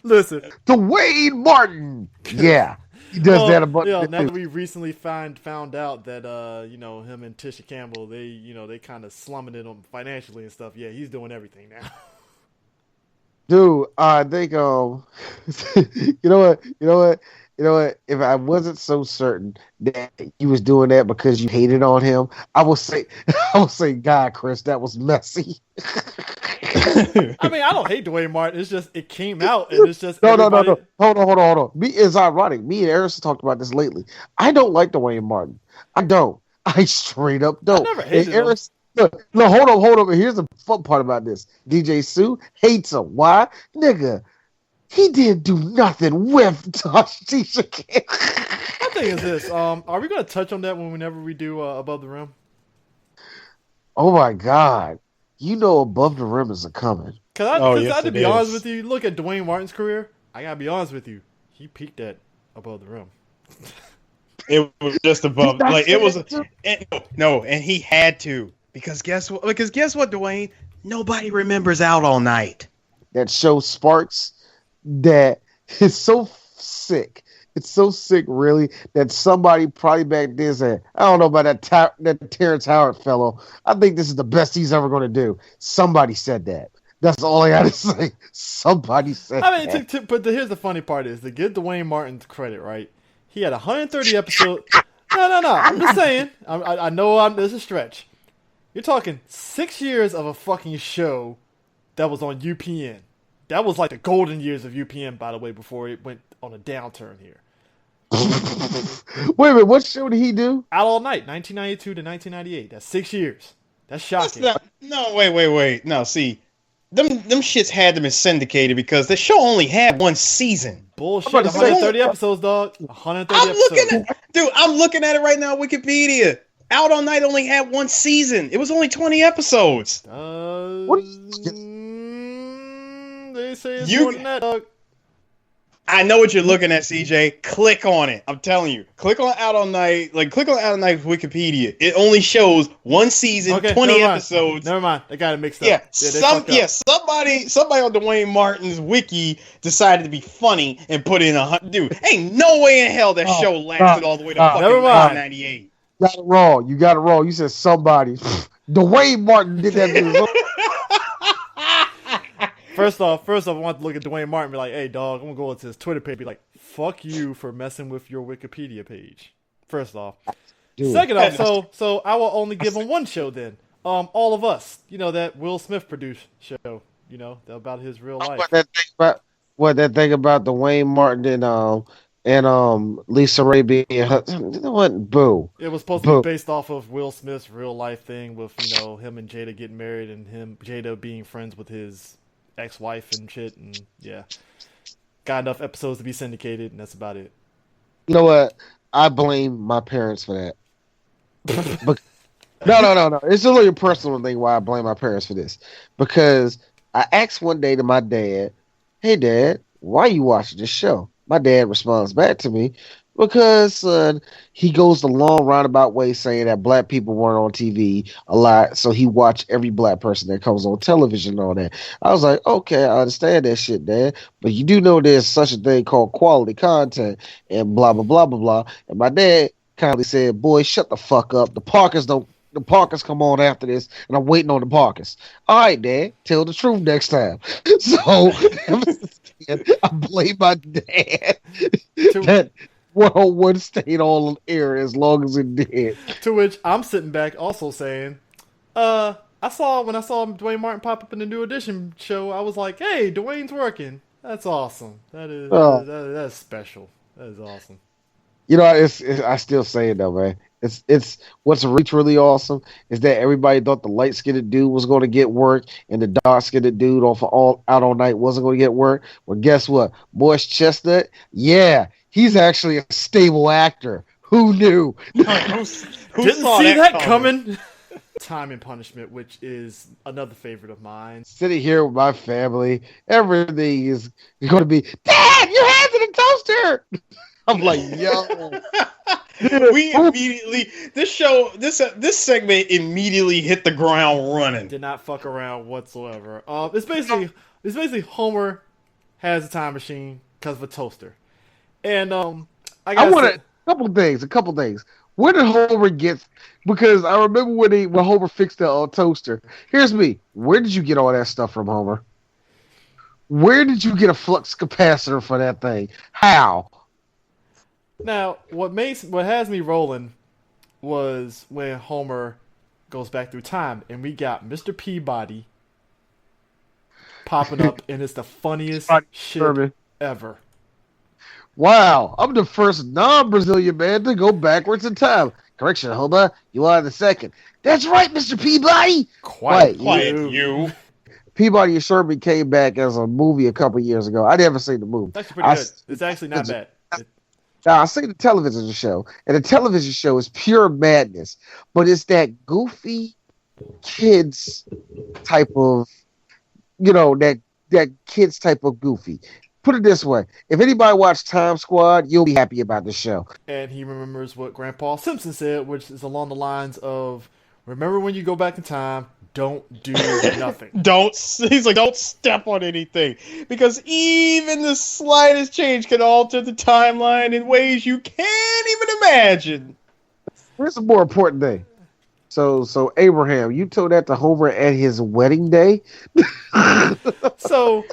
Listen. Dwayne Martin. Yeah. He does that a bunch. Now that we recently found out that him and Tisha Campbell, they kind of slumming it on financially and stuff. Yeah, he's doing everything now. Dude, I think you know what? If I wasn't so certain that you was doing that because you hated on him, I would say, God, Chris, that was messy. I mean, I don't hate Dwayne Martin. It's just it came out, and it's just no. Hold on. It's ironic. Me and Harrison talked about this lately. I don't like Dwayne Martin. I don't. I straight up don't. I never hated him. No, hold on. But here's the fun part about this. DJ Sue hates him. Why? Nigga, he didn't do nothing with Tisha Campbell. My thing is this. Are we going to touch on that whenever we do Above the Rim? Oh, my God. You know Above the Rim is a coming. To be honest with you, look at Dwayne Martin's career. I got to be honest with you. He peaked at Above the Rim. It was just above. Like, it was. And he had to. Because guess what, Dwayne? Nobody remembers Out All Night. That show sparks that is so sick. It's so sick, really, that somebody probably back then said, I don't know about that Terrence Howard fellow. I think this is the best he's ever going to do. Somebody said that. That's all I got to say. Somebody said that. But here's the funny part is, to give Dwayne Martin's credit, right? He had 130 episodes. No. I'm just saying. I know there's a stretch. You're talking 6 years of a fucking show that was on UPN. That was like the golden years of UPN, by the way, before it went on a downturn here. Wait a minute, what show did he do? Out All Night, 1992 to 1998. That's 6 years. That's shocking. Wait. No, see, them shits had to be syndicated because the show only had one season. Bullshit. 130 episodes, dog. 130 episodes. I'm looking at it right now on Wikipedia. Out All Night only had one season. It was only 20 episodes. What? They say it's more than that, dog. I know what you're looking at, CJ. Click on it. I'm telling you. Click on Out All Night. Click on Out All Night Wikipedia. It only shows one season, 20 episodes. Never mind. They got it mixed up. Yeah, somebody on Dwayne Martin's wiki decided to be funny and put in dude. Ain't no way in hell that show lasted all the way to fucking 1998. You got it wrong. You said somebody. Dwayne Martin did that. First off, I want to look at Dwayne Martin and be like, hey, dog, I'm going to go into his Twitter page and be like, fuck you for messing with your Wikipedia page. First off. Dude. Second off, so I will only give him one show then. All of Us. That Will Smith produced show, about his real life. What that thing about Dwayne Martin and Lisa Ray being what? Boo. It was supposed to be based off of Will Smith's real life thing with, him and Jada getting married and Jada being friends with his ex-wife and shit, and yeah, got enough episodes to be syndicated, and that's about it. You know what? I blame my parents for that. But no. It's just like a personal thing why I blame my parents for this. Because I asked one day to my dad, "Hey, Dad, why are you watching this show?" My dad responds back to me, because, son, he goes the long roundabout way saying that black people weren't on TV a lot, so he watched every black person that comes on television and all that. I was like, okay, I understand that shit, Dad, but you do know there's such a thing called quality content and blah, blah, blah, blah, blah. And my dad kindly said, boy, shut the fuck up. The Parkers come on after this, and I'm waiting on the Parkers. All right, Dad, tell the truth next time. So, I blame my dad that 101 stayed on air as long as it did. To which I'm sitting back also saying, when I saw Dwayne Martin pop up in the New Edition show, I was like, hey, Dwayne's working. That's awesome. That's special. That is awesome. I still say it though, man. It's what's really awesome is that everybody thought the light skinned dude was going to get work and the dark skinned dude Out All Night wasn't going to get work. Well, guess what? Morris Chestnut, yeah, he's actually a stable actor. Who knew? Didn't see that coming. Time and Punishment, which is another favorite of mine. Sitting here with my family, everything is going to be, Dad, your hands in the toaster. I'm like, yo. We immediately this segment immediately hit the ground running. Did not fuck around whatsoever. It's basically Homer has a time machine because of a toaster, and I want a couple things. Where did Homer get? Because I remember when Homer fixed the toaster. Here's me. Where did you get all that stuff from, Homer? Where did you get a flux capacitor for that thing? How? Now, what has me rolling was when Homer goes back through time, and we got Mr. Peabody popping up, and it's the funniest shit ever. Wow, I'm the first non-Brazilian man to go backwards in time. Correction, Homer, you are the second. That's right, Mr. Peabody. Quiet you. Peabody and Sherman came back as a movie a couple years ago. I never seen the movie. It's actually pretty good. It's actually not bad. Now, I seen the television show, and the television show is pure madness, but it's that goofy kids type of, that kids type of goofy. Put it this way: if anybody watched Time Squad, you'll be happy about the show. And he remembers what Grandpa Simpson said, which is along the lines of, "Remember when you go back in time, don't do nothing." Don't step on anything, because even the slightest change can alter the timeline in ways you can't even imagine. Here's a more important thing. So Abraham, you told that to Homer at his wedding day. So,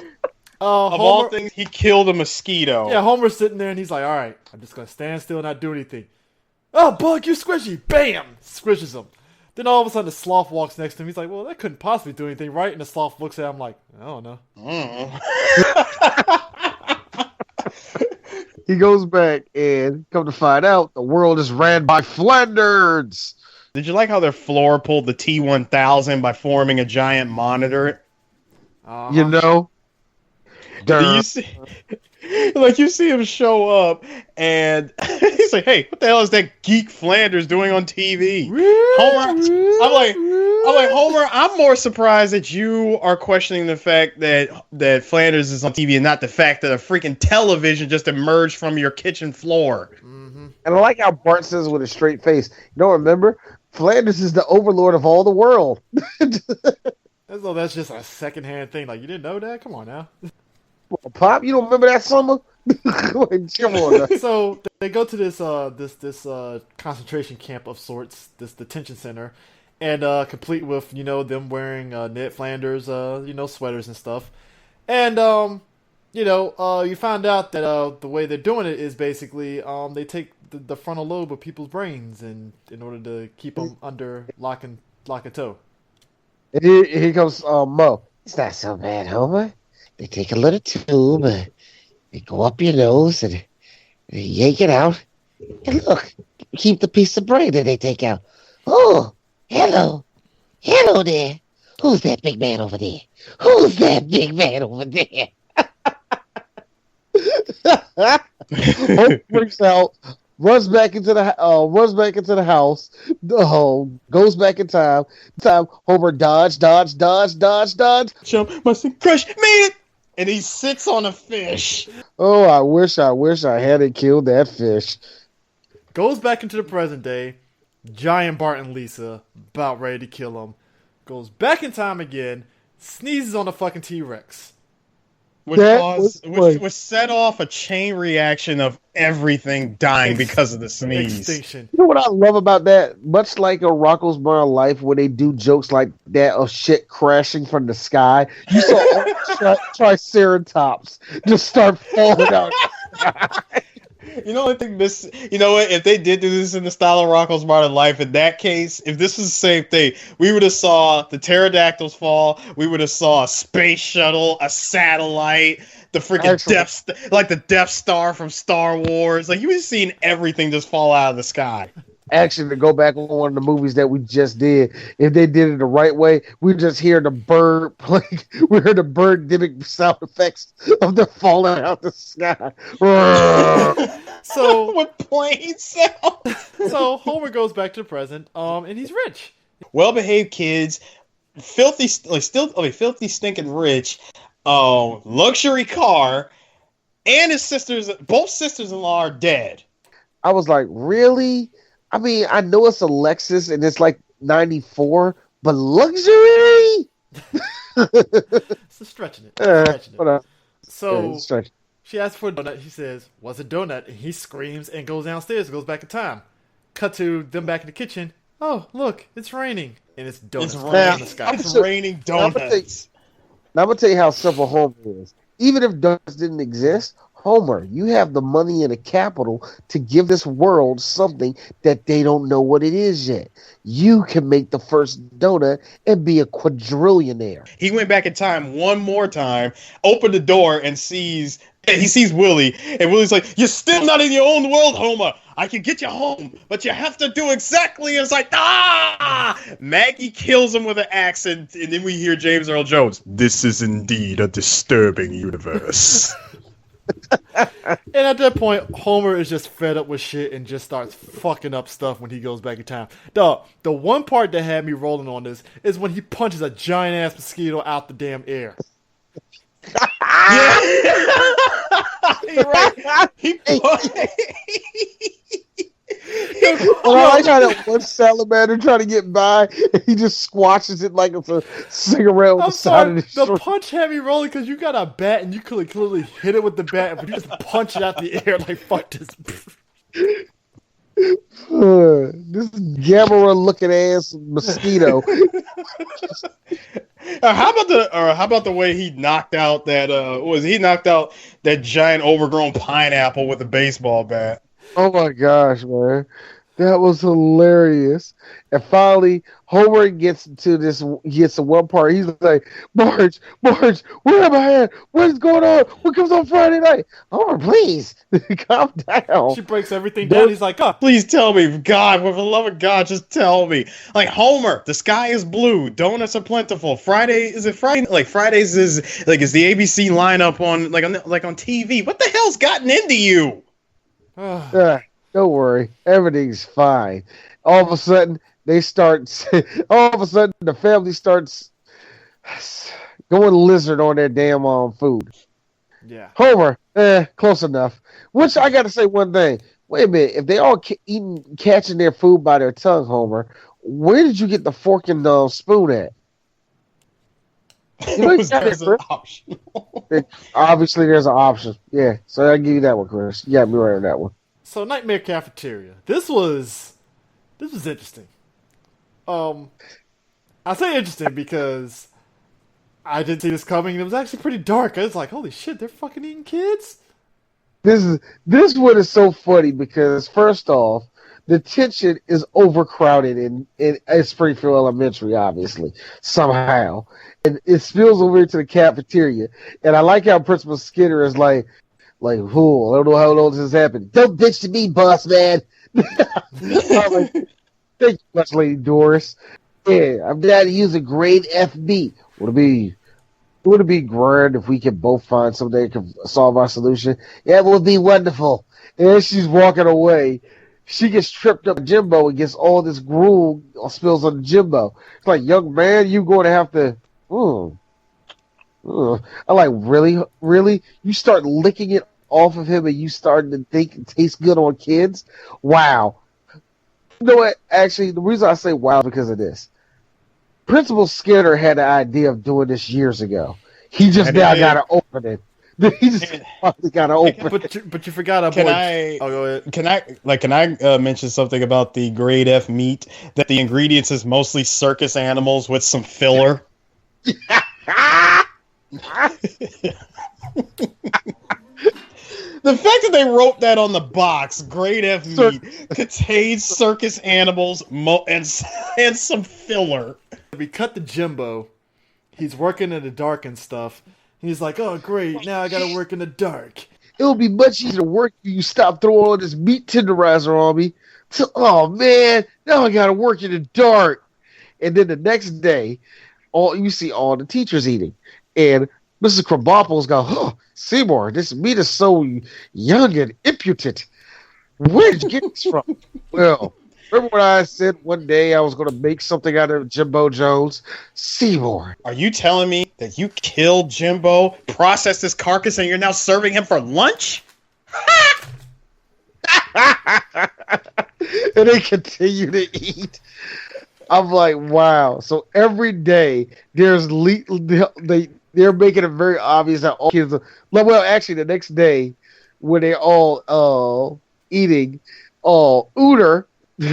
of Homer, all things, he killed a mosquito. Yeah, Homer's sitting there and he's like, "All right, I'm just gonna stand still and not do anything." "Oh, Bug, you're squishy!" Bam, squishes him. Then all of a sudden, the sloth walks next to him. He's like, "Well, that couldn't possibly do anything, right?" And the sloth looks at him like, "I don't know." He goes back and come to find out the world is ran by Flanders. Did you like how their floor pulled the T-1000 by forming a giant monitor? Uh-huh. Do you see, you see him show up, and he's like, "Hey, what the hell is that geek Flanders doing on TV?" Homer, I'm like, Homer, I'm more surprised that you are questioning the fact that Flanders is on TV and not the fact that a freaking television just emerged from your kitchen floor. Mm-hmm. And I like how Bart says with a straight face, remember, Flanders is the overlord of all the world. As though that's just a secondhand thing. Like, you didn't know that? Come on now. Pop, you don't remember that summer? Come on now. So they go to this concentration camp of sorts, this detention center, and complete with them wearing Ned Flanders sweaters and stuff, and you find out that the way they're doing it is basically they take the frontal lobe of people's brains and in order to keep them under lock and toe. And here comes Mo. It's not so bad, Homer. They take a little tube, they go up your nose, and they yank it out. And look, keep the piece of brain that they take out. Oh, hello. Hello there. Who's that big man over there? Who's that big man over there? Homer freaks out, runs back into the house, goes back in time. Homer dodge. Jump, must crush, made it! And he sits on a fish. Oh, I wish I hadn't killed that fish. Goes back into the present day. Giant Bart and Lisa about ready to kill him. Goes back in time again. Sneezes on the fucking T-Rex. Which set off a chain reaction of everything dying because of the sneeze. Extinction. You know what I love about that? Much like a Rocko's Modern Life, where they do jokes like that of shit crashing from the sky, you saw all Triceratops just start falling out. You know what? If they did do this in the style of Rocko's Modern Life, in that case, if this was the same thing, we would have saw the pterodactyls fall. We would have saw a space shuttle, a satellite, the freaking the Death Star from Star Wars. Like, you would have seen everything just fall out of the sky. Actually, to go back on one of the movies that we just did, if they did it the right way, we just hear the bird play. We heard the bird giving sound effects of them falling out the sky. So with plane sound. So Homer goes back to the present, and he's rich. Well-behaved kids, filthy stinking rich, luxury car, and both sisters-in-law are dead. I was like, really? I mean, I know it's a Lexus and it's like 94, but luxury? It's stretching it. So yeah, She asks for a donut. He says, "What's a donut?" And he screams and goes downstairs and goes back in time. Cut to them back in the kitchen. Oh, look, it's raining. And it's donuts falling in the sky. It's raining donuts. Now I'm going to tell you how simple Homer is. Even if donuts didn't exist, Homer, you have the money and the capital to give this world something that they don't know what it is yet. You can make the first donut and be a quadrillionaire. He went back in time one more time, opened the door, and he sees Willie, and Willie's like, "You're still not in your own world, Homer. I can get you home, but you have to do exactly as Maggie kills him with an axe, and then we hear James Earl Jones. This is indeed a disturbing universe. And at that point, Homer is just fed up with shit and just starts fucking up stuff when he goes back in time. The one part that had me rolling on this is when he punches a giant ass mosquito out the damn air. You're right. Well, I like how that one salamander trying to get by, and he just squashes it like it's a cigarette on the side of the street. The punch had me rolling because you got a bat and you could clearly hit it with the bat, but you just punch it out the air like, fuck this. This Gamera looking ass mosquito. How about the way he knocked out that that giant overgrown pineapple with a baseball bat? Oh my gosh, man. That was hilarious. And finally, Homer gets to one part. He's like, Marge, where am I at? What's going on? What comes on Friday night? Homer, please, calm down. She breaks everything down. He's like, oh. Please tell me, God, for the love of God, just tell me. Like, Homer, the sky is blue. Donuts are plentiful. Fridays is the ABC lineup on TV. What the hell's gotten into you? Don't worry, everything's fine. All of a sudden, the family starts going lizard on their damn food. Yeah. Homer, close enough. Which I got to say one thing. Wait a minute, if they all catching their food by their tongue, Homer, where did you get the fork and spoon at? You know, there's an option. Obviously, there's an option. Yeah, so I'll give you that one, Chris. You got me right on that one. So, Nightmare Cafeteria. This was interesting. I say interesting because I didn't see this coming, and it was actually pretty dark. I was like, holy shit, they're fucking eating kids? This one is so funny because, first off, the tension is overcrowded in Springfield Elementary, obviously, somehow. And it spills over into the cafeteria. And I like how Principal Skinner is like, who? I don't know how long this has happened. Don't bitch to me, boss man. Like, thank you much, Lady Doris. Yeah, I'm down to use a grade FB. Would it be grand if we could both find something that can solve our solution? Yeah, it would be wonderful. And as she's walking away, she gets tripped up Jimbo and gets all this gruel spills on Jimbo. It's like, young man, you're going to have to... I'm like, really? You start licking it off of him and you starting to think it tastes good on kids? Wow. You know what? Actually, the reason I say wow is because of this. Principal Skinner had the idea of doing this years ago. He just now got to open it. He just finally got to open it. But you forgot go ahead. Can I mention something about the grade F meat? That the ingredients is mostly circus animals with some filler. The fact that they wrote that on the box, grade F meat, contains circus animals and some filler. We cut to Jimbo. He's working in the dark and stuff. He's like, oh, great, now I gotta work in the dark. It'll be much easier to work if you stop throwing all this meat tenderizer on me. So, oh, man, now I gotta work in the dark. And then the next day, you see all the teachers eating. And Mrs. Krabappel's go, oh, Seymour, this meat is so young and impudent. Where did you get this from? Well, remember when I said one day I was going to make something out of Jimbo Jones? Seymour. Are you telling me that you killed Jimbo, processed his carcass, and you're now serving him for lunch? And they continue to eat. I'm like, wow. So every day there's they're making it very obvious that all kids are, well, actually the next day when they're all eating, Uter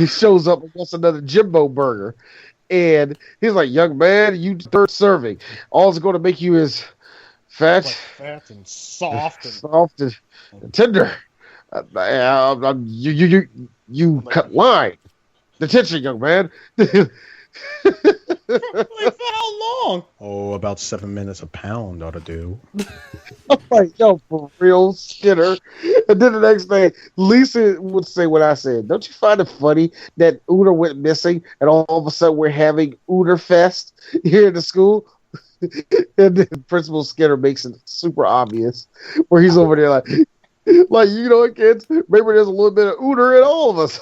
shows up and wants another Jimbo burger. And he's like, young man, you third serving. All it's going to make you is fat, and soft, and tender. You cut line. Detention, young man. Like, for how long? Oh, about 7 minutes a pound ought to do. I'm like, yo, for real, Skinner. And then the next day, Lisa would say what I said. Don't you find it funny that Uter went missing and all of a sudden we're having Uter Fest here in the school? And then Principal Skinner makes it super obvious where he's over there like, you know what, kids? Maybe there's a little bit of Uter in all of us.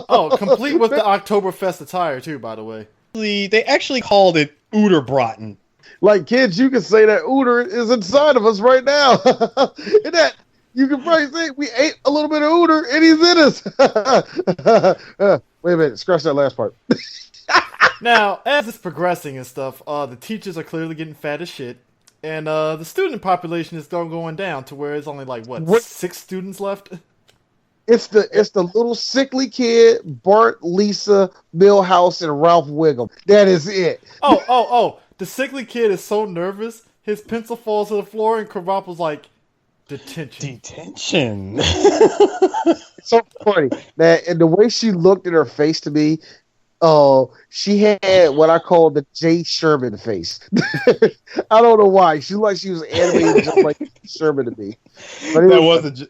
Oh, complete with the Oktoberfest attire, too, by the way. They actually called it Uterbraten. Like, kids, you can say that Uter is inside of us right now. And that you can probably say we ate a little bit of Uter and he's in us. Wait a minute, scratch that last part. Now, as it's progressing and stuff, the teachers are clearly getting fat as shit. And the student population is going down to where it's only like, what? 6 students left? It's the little sickly kid, Bart, Lisa, Milhouse, and Ralph Wiggum. That is it. Oh. The sickly kid is so nervous, his pencil falls to the floor, and Krabappel's like, detention. It's so funny that, and the way she looked in her face to me, she had what I call the Jay Sherman face. I don't know why. She looked like she was animated just like Sherman to me. But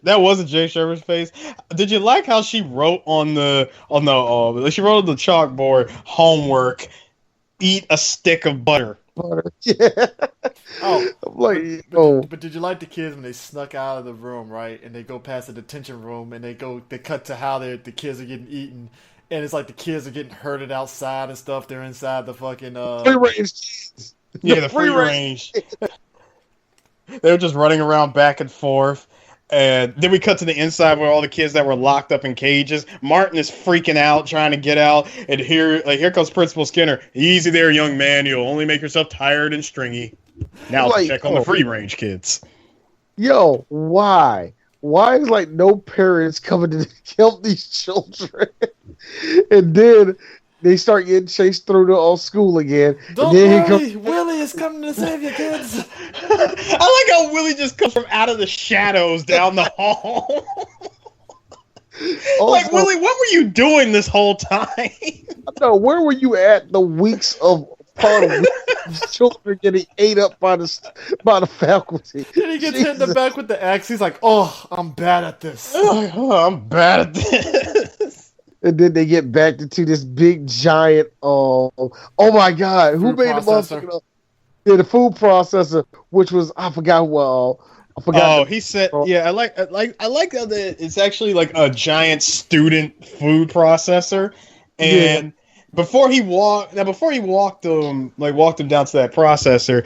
that wasn't Jay Sherman's face. Did you like how she wrote on the chalkboard homework? Eat a stick of butter. Yeah. Oh, I'm like, but did you like the kids when they snuck out of the room, right? And they go past the detention room, and they cut to how the kids are getting eaten. And it's like the kids are getting herded outside and stuff. They're inside the fucking free range kids. Yeah, the free range. They were just running around back and forth. And then we cut to the inside where all the kids that were locked up in cages. Martin is freaking out, trying to get out. And here comes Principal Skinner. Easy there, young man. You'll only make yourself tired and stringy. Now let's check on the free range kids. Yo, why? Why is like no parents coming to help these children? And then they start getting chased through the school again. Don't worry, Willie is coming to save you, kids. I like how Willie just comes from out of the shadows down the hall. Like, Willie, what were you doing this whole time? No, where were you at the weeks of part of children getting ate up by the faculty? And he gets hit in the back with the axe. He's like, "Oh, I'm bad at this. I'm bad at this." And then they get back into this big giant. Oh my God! Who made the motherfucker? Yeah, the food processor, which was I forgot. Oh, he said, yeah. I like how it's actually like a giant student food processor, and. Yeah. Before he walked them down to that processor,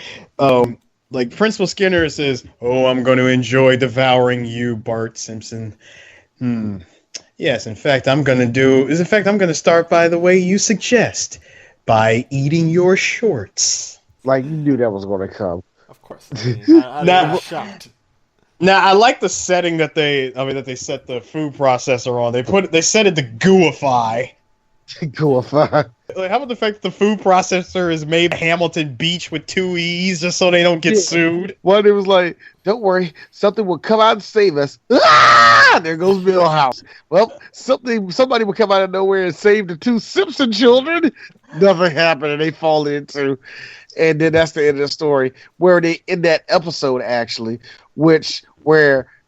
like Principal Skinner says, "Oh, I'm going to enjoy devouring you, Bart Simpson." Yes, in fact, I'm going to start by the way you suggest, by eating your shorts. Like you knew that was going to come. Of course. I was shocked. Now I like the setting that they set the food processor on. They set it to gooify. Like, how about the fact that the food processor is made Hamilton Beach with 2 E's just so they don't get sued? Well, it was like, don't worry, something will come out and save us. Ah! There goes Milhouse. Well, somebody will come out of nowhere and save the 2 Simpson children. Nothing happened, and they fall into. And then that's the end of the story. Where they in that episode actually, where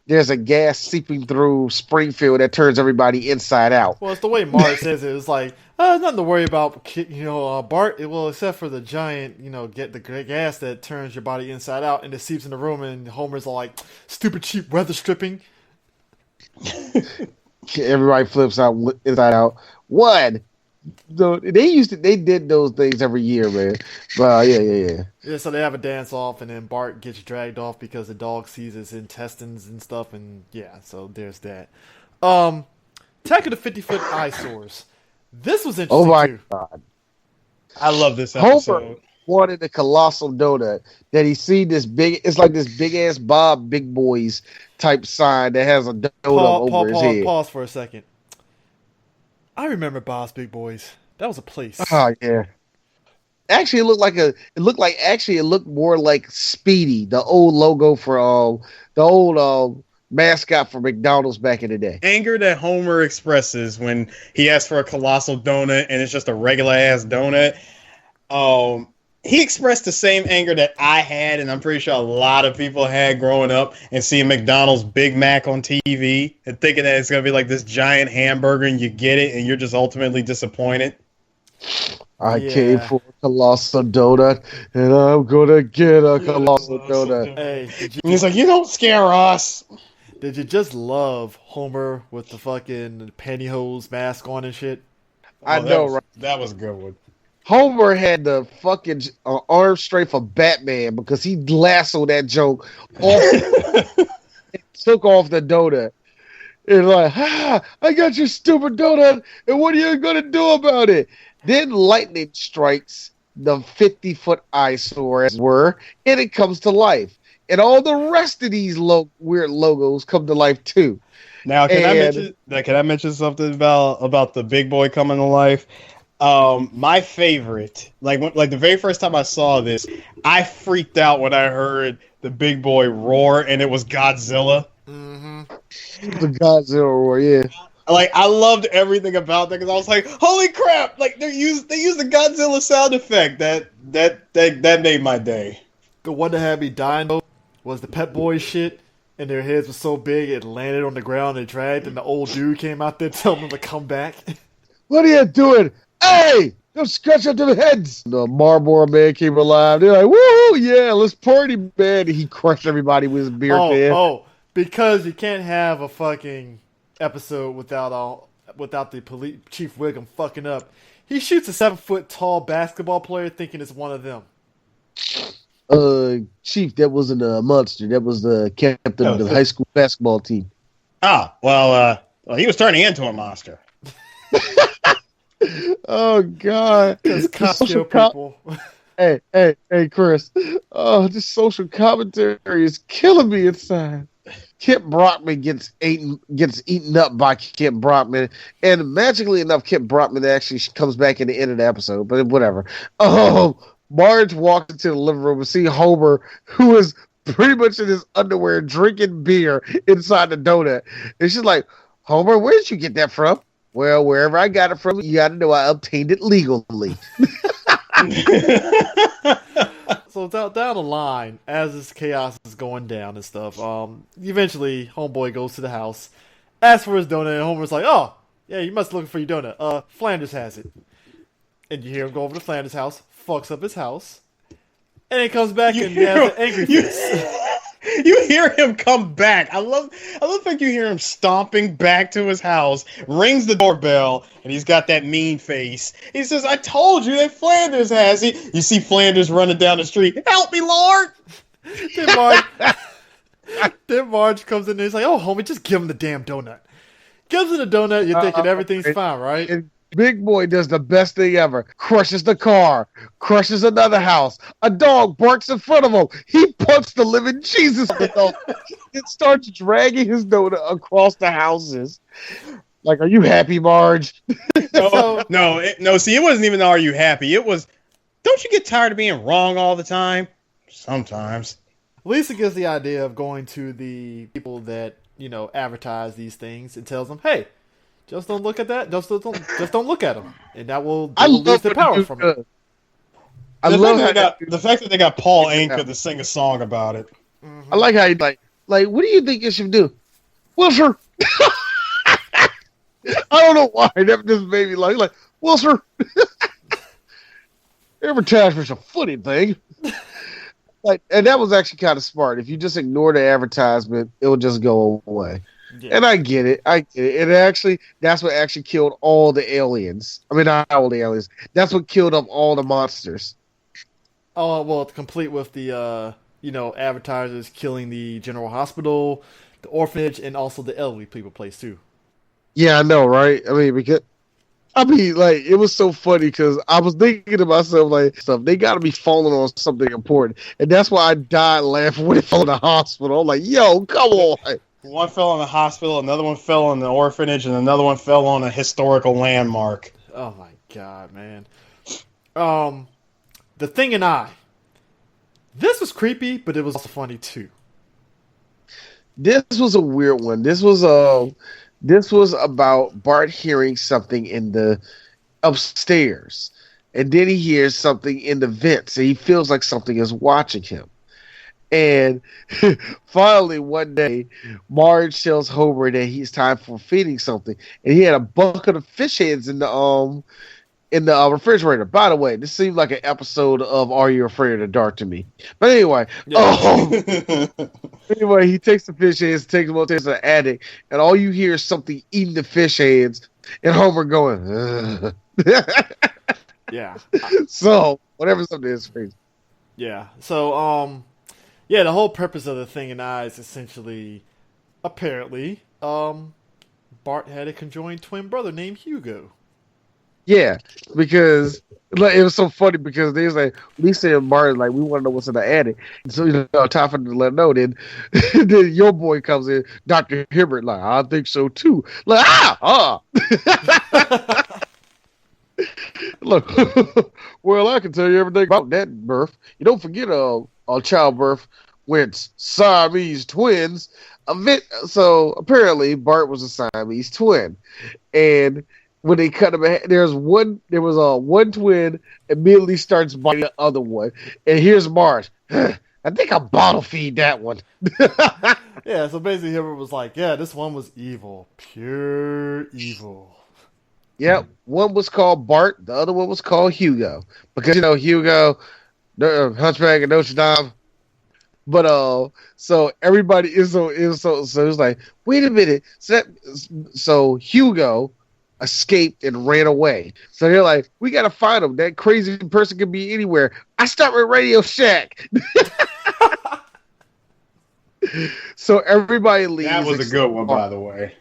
there's a gas seeping through Springfield that turns everybody inside out. Well, it's the way Mark says it. It's like, nothing to worry about, Bart. Well, except for the giant, get the gas that turns your body inside out and it seeps in the room, and Homer's all like, stupid cheap weather stripping. Everybody flips out inside out. One. So they did those things every year, man. Well, yeah. Yeah, so they have a dance off, and then Bart gets dragged off because the dog sees his intestines and stuff, and yeah, so there's that. Attack of the 50-Foot Eyesores. This was interesting. Oh my too. God! I love this episode. wanted a colossal donut. That he seen this big, it's like this big ass Bob Big Boys type sign that has a donut over his head. Pause for a second. I remember Bob's Big Boys. That was a place. Oh yeah. Actually, it looked more like Speedy, the old logo for the old mascot for McDonald's back in the day. Anger that Homer expresses when he asks for a colossal donut and it's just a regular ass donut. He expressed the same anger that I had, and I'm pretty sure a lot of people had growing up, and seeing McDonald's Big Mac on TV and thinking that it's gonna be like this giant hamburger, and you get it, and you're just ultimately disappointed. I came for a colossal donut, and I'm gonna get a colossal donut. Hey, and he's like, "You don't scare us." Did you just love Homer with the fucking pantyhose mask on and shit? I know, right? That was a good one. Homer had the fucking arm strength of Batman because he lassoed that joke off and took off the donut. And like, I got your stupid donut, and what are you gonna do about it? Then lightning strikes the 50-foot eyesore, as it were, and it comes to life. And all the rest of these weird logos come to life too. Now, can I mention something about the big boy coming to life? My favorite, like the very first time I saw this, I freaked out when I heard the big boy roar, and it was Godzilla. Mm-hmm. The Godzilla roar, yeah. Like, I loved everything about that because I was like, "Holy crap!" Like they used the Godzilla sound effect that made my day. The one that had me dying though was the Pet Boys shit, and their heads were so big it landed on the ground and dragged, and the old dude came out there telling them to come back. What are you doing? Hey, don't scratch up their heads. The Marlboro Man came alive. They're like, woo, yeah, let's party, man. And he crushed everybody with his beer can. Oh, because you can't have a fucking episode without the police Chief Wiggum fucking up. He shoots a 7-foot tall basketball player thinking it's one of them. Chief, that wasn't a monster. That was the captain of the high school basketball team. Well, he was turning into a monster. Oh God! Social people. Hey, Chris. Oh, this social commentary is killing me inside. Kip Brockman gets eaten up by Kip Brockman, and magically enough, Kip Brockman actually comes back in the end of the episode. But whatever. Oh, Marge walks into the living room and see Homer, who is pretty much in his underwear drinking beer inside the donut, and she's like, "Homer, where did you get that from?" Well, wherever I got it from, you got to know I obtained it legally. So down the line, as this chaos is going down and stuff, eventually Homeboy goes to the house, asks for his donut, and Homer's like, "Oh, yeah, you must be looking for your donut. Flanders has it." And you hear him go over to Flanders' house, fucks up his house, and he comes back and has an angry face. You hear him come back. I love the fact you hear him stomping back to his house, rings the doorbell, and he's got that mean face. He says, "I told you that Flanders has it." You see Flanders running down the street. "Help me, Lord!" Then Marge comes in and he's like, "Oh, homie, just give him the damn donut." Gives him the donut, you're thinking everything's fine, right? And Big Boy does the best thing ever. Crushes the car. Crushes another house. A dog barks in front of him. He punched the living Jesus with the It starts dragging his donut across the houses. Like, are you happy, Marge? No. See, it wasn't even "Are you happy?" It was, "Don't you get tired of being wrong all the time?" Sometimes. Lisa gives the idea of going to the people that, advertise these things and tells them, "Hey, just don't look at that. Just don't look at them, and that will lose the power from it." The fact that they got Paul Anka to sing a song about it. I like how you like. What do you think you should do, Wilshire? I don't know why that just made me like Wilshire. Advertisement's a funny thing. And that was actually kind of smart. If you just ignore the advertisement, it will just go away. Yeah. And I get it. That's what actually killed all the aliens. I mean, not all the aliens. That's what killed up all the monsters. Oh, well, complete with the, advertisers killing the general hospital, the orphanage, and also the elderly people place, too. Yeah, I know, right? I mean, I mean, like, it was so funny because I was thinking to myself, like, stuff they got to be falling on something important, and that's why I died laughing when they fell in the hospital. I'm like, yo, come on. One fell in a hospital, another one fell in an orphanage, and another one fell on a historical landmark. Oh my god, man. The Thing and I. This was creepy, but it was also funny too. This was a weird one. This was about Bart hearing something in the upstairs, and then he hears something in the vents, and he feels like something is watching him. And finally, one day, Marge tells Homer that he's time for feeding something, and he had a bucket of fish heads in the refrigerator. By the way, this seemed like an episode of Are You Afraid of the Dark to me. But anyway, anyway, he takes the fish heads, takes them upstairs to the attic, and all you hear is something eating the fish heads, and Homer going, ugh. Yeah. So whatever something is crazy. Yeah. So yeah, the whole purpose of The Thing and I is essentially, apparently, Bart had a conjoined twin brother named Hugo. Yeah, because like, it was so funny because they was like Lisa and Martin like we want to know what's in the attic. So time for them to let them know. Then, then your boy comes in, Dr. Hibbert, like I think so too. Like Look, well I can tell you everything about that birth. You don't forget childbirth when Siamese twins. So apparently Bart was a Siamese twin, and when they cut him, there was one twin immediately starts biting the other one, and here's Marge. I think I'll bottle feed that one. Yeah, so basically Hibbert was like, yeah, this one was evil, pure evil. Yep, one was called Bart, the other one was called Hugo, because Hugo, Hunchback of Notre Dame. But so everybody is so it's like, wait a minute, so Hugo escaped and ran away. So they're like, we gotta find him. That crazy person could be anywhere. I start with Radio Shack. So everybody leaves. That was a good one, by the way.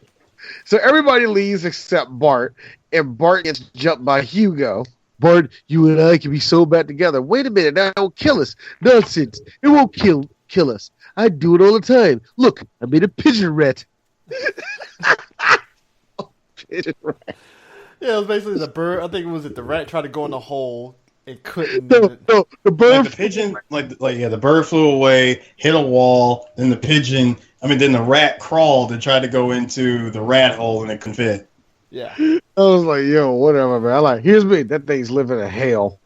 So everybody leaves except Bart, and Bart gets jumped by Hugo. Bart, you and I can be so bad together. Wait a minute, that won't kill us. Nonsense. It won't kill us. I do it all the time. Look, I made a pigeon rat. Pigeon rat. Yeah, it was basically the bird. I think it was the rat tried to go in the hole and couldn't. No, the bird. Like the pigeon, the bird flew away, hit a wall, then then the rat crawled and tried to go into the rat hole and it couldn't fit. Yeah. I was like, yo, whatever, man. I'm like, here's me. That thing's living in hell.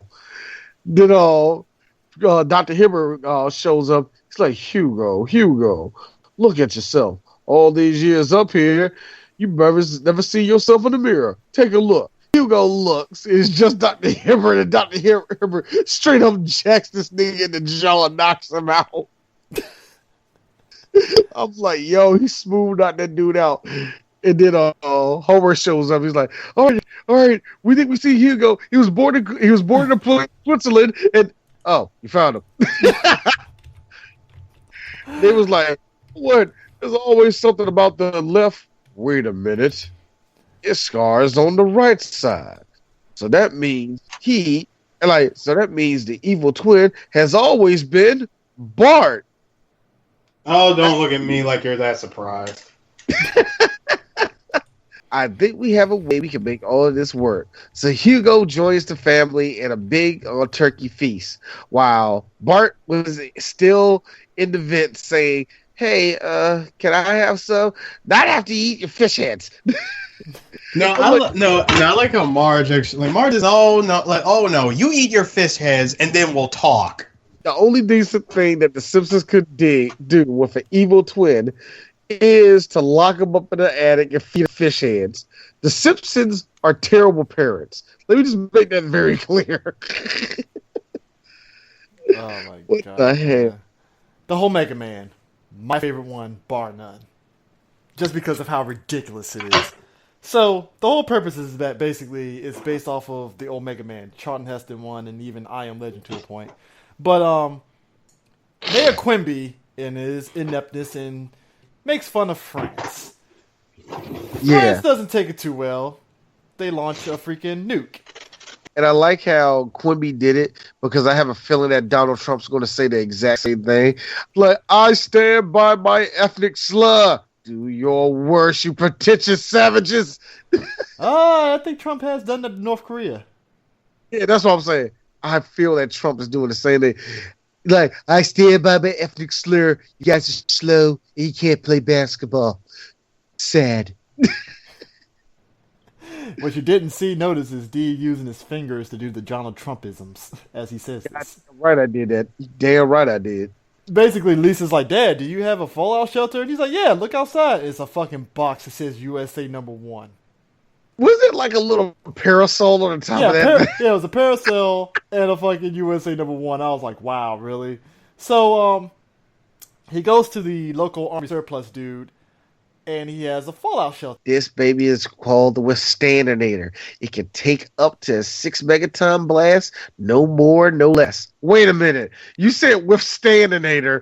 Then Dr. Hibbert shows up. He's like, Hugo, look at yourself. All these years up here, you never see yourself in the mirror. Take a look. Hugo looks. It's just Dr. Hibbert, and Dr. Hibbert straight up jacks this nigga in the jaw and knocks him out. I'm like, yo, he smoothed that dude out. And then Homer shows up. He's like, all right, we think we see Hugo. He was born in Switzerland, and you found him. They was like, what? There's always something about the left. Wait a minute. His scar is on the right side. So that means the evil twin has always been Bart. Oh, don't look at me like you're that surprised. I think we have a way we can make all of this work. So Hugo joins the family in a big turkey feast, while Bart was still in the vent saying, hey, can I have some? Not after you eat your fish heads. I like how Marge actually. Marge is no, you eat your fish heads and then we'll talk. The only decent thing that the Simpsons could do with an evil twin is to lock him up in the attic and feed fish heads. The Simpsons are terrible parents. Let me just make that very clear. Oh my what god! What the hell? The whole Mega Man, my favorite one, bar none. Just because of how ridiculous it is. So the whole purpose is that basically it's based off of the old Mega Man, Charlton Heston one, and even I Am Legend to a point. But Mayor Quimby in his ineptness and makes fun of France. Yeah. France doesn't take it too well. they launch a freaking nuke. And I like how Quimby did it because I have a feeling that Donald Trump's going to say the exact same thing. Like, I stand by my ethnic slur. Do your worst, you pretentious savages. I think Trump has done that to North Korea. Yeah, that's what I'm saying. I feel that Trump is doing the same thing. Like, I stand by my ethnic slur. You guys are slow and you can't play basketball. Sad. What you didn't notice is D using his fingers to do the Donald Trumpisms, as he says this. Right, I did that. Damn right I did. Basically, Lisa's like, Dad, do you have a fallout shelter? And he's like, yeah, look outside. It's a fucking box that says USA #1. Was it like a little parasol on the top of that? Yeah, it was a parasol and a fucking USA #1. I was like, wow, really? So, he goes to the local army surplus dude, and he has a fallout shelter. This baby is called the Withstandinator. It can take up to a 6 megaton blast, no more, no less. Wait a minute. You said Withstandinator.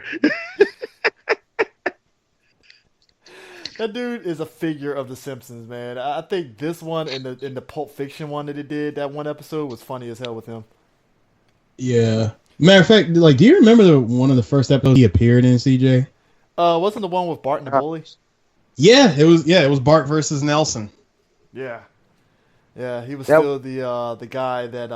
That dude is a figure of The Simpsons, man. I think this one and the Pulp Fiction one that he did, that one episode, was funny as hell with him. Yeah. Matter of fact, like, do you remember one of the first episodes he appeared in, CJ? Wasn't the one with Bart and the bully? Yeah, it was Bart versus Nelson. Yeah, he was still the guy that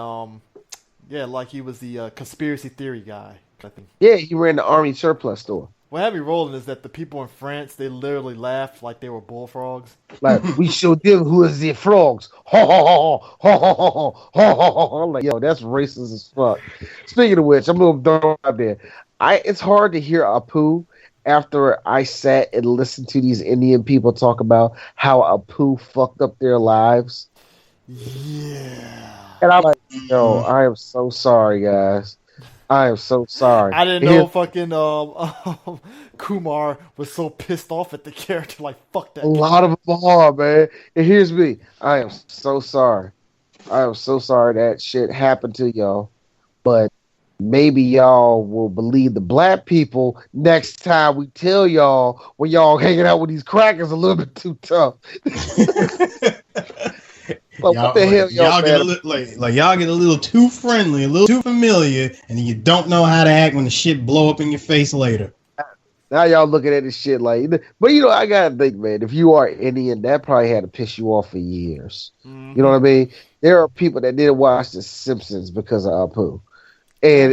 like he was the conspiracy theory guy, I think. Yeah, he ran the army surplus store. What had me rolling is that the people in France, they literally laughed like they were bullfrogs. Like, we showed them who is the frogs. Ho ho ho ho ho ho ho ho ho. I'm like, yo, that's racist as fuck. Speaking of which, I'm gonna throw out there. It's hard to hear Apu after I sat and listened to these Indian people talk about how Apu fucked up their lives. Yeah. And I'm like, yo, I am so sorry, guys. I am so sorry. I didn't know fucking Kumar was so pissed off at the character. Like, fuck that. A lot of them are, man. And here's me. I am so sorry. I am so sorry that shit happened to y'all. But maybe y'all will believe the black people next time we tell y'all when y'all hanging out with these crackers a little bit too tough. Like, what the hell y'all get y'all get a little too friendly, a little too familiar, and you don't know how to act when the shit blow up in your face later. Now y'all looking at this shit like, but I gotta think, man, if you are Indian, that probably had to piss you off for years. Mm-hmm. You know what I mean? There are people that didn't watch The Simpsons because of Apu. And,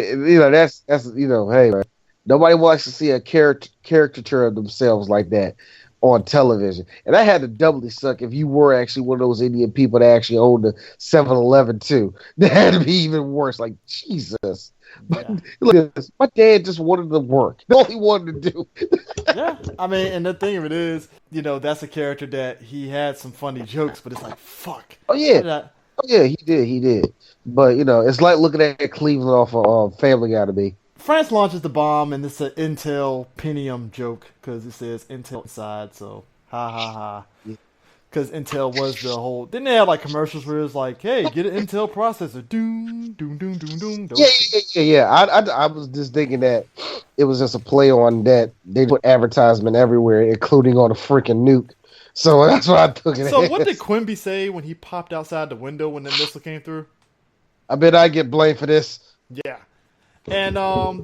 that's hey, man, nobody wants to see a caricature of themselves like that on television. And that had to doubly suck if you were actually one of those Indian people that actually owned the 7-Eleven too. That had to be even worse. Like, Jesus. But look at this. My dad just wanted to work. That's all he wanted to do. Yeah. I mean, and the thing of it is, that's a character that he had some funny jokes, but it's like, fuck. Oh, yeah. He did. But, it's like looking at Cleveland off of Family Guy to me. France launches the bomb, and it's an Intel Pentium joke, because it says Intel inside, so ha ha ha. Because Intel was the whole... Didn't they have, like, commercials where it was like, hey, get an Intel processor. Doom, doom, doom, doom, doom. Yeah. I was just thinking that it was just a play on that. They put advertisement everywhere, including on a freaking nuke. So that's what I took it as. So what did Quimby say when he popped outside the window when the missile came through? I bet I get blamed for this. Yeah. And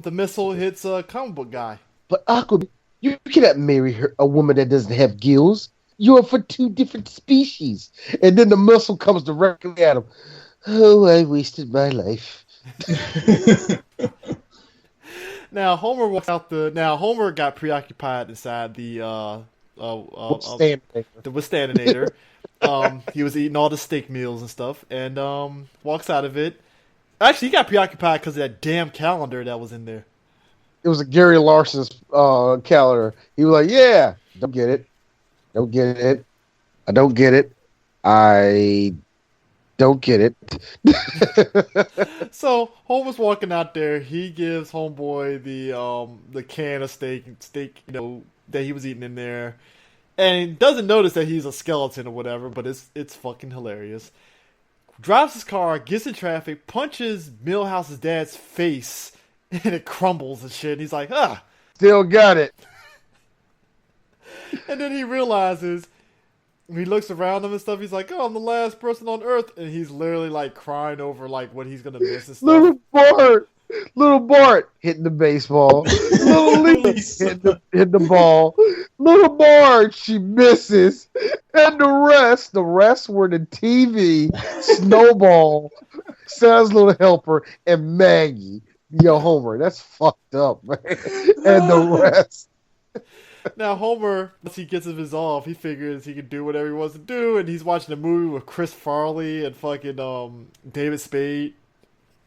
the missile hits a comic book guy. But Aqua, you cannot marry a woman that doesn't have gills. You're for two different species. And then the missile comes directly at him. Oh, I wasted my life. Now Homer walks out Now Homer got preoccupied inside the Withstandinator. He was eating all the steak meals and stuff, and walks out of it. Actually, he got preoccupied because of that damn calendar that was in there. It was a Gary Larson's calendar. He was like, yeah, don't get it. Don't get it. I don't get it. I don't get it. So Homer's walking out there. He gives Homeboy the can of steak that he was eating in there, and he doesn't notice that he's a skeleton or whatever. But it's fucking hilarious. Drives his car, gets in traffic, punches Milhouse's dad's face, and it crumbles and shit. And he's like, still got it. And then he realizes he looks around him and stuff, he's like, "Oh, I'm the last person on Earth," and he's literally like crying over like what he's gonna miss and stuff. Little Bart hitting the baseball. Little Lisa hitting the ball. Little Marge, she misses. And the rest were the TV, Snowball, Santa's Little Helper, and Maggie. Yo, Homer, that's fucked up, man. And the rest. Now, Homer, once he gets his resolve, he figures he can do whatever he wants to do, and he's watching a movie with Chris Farley and fucking David Spade.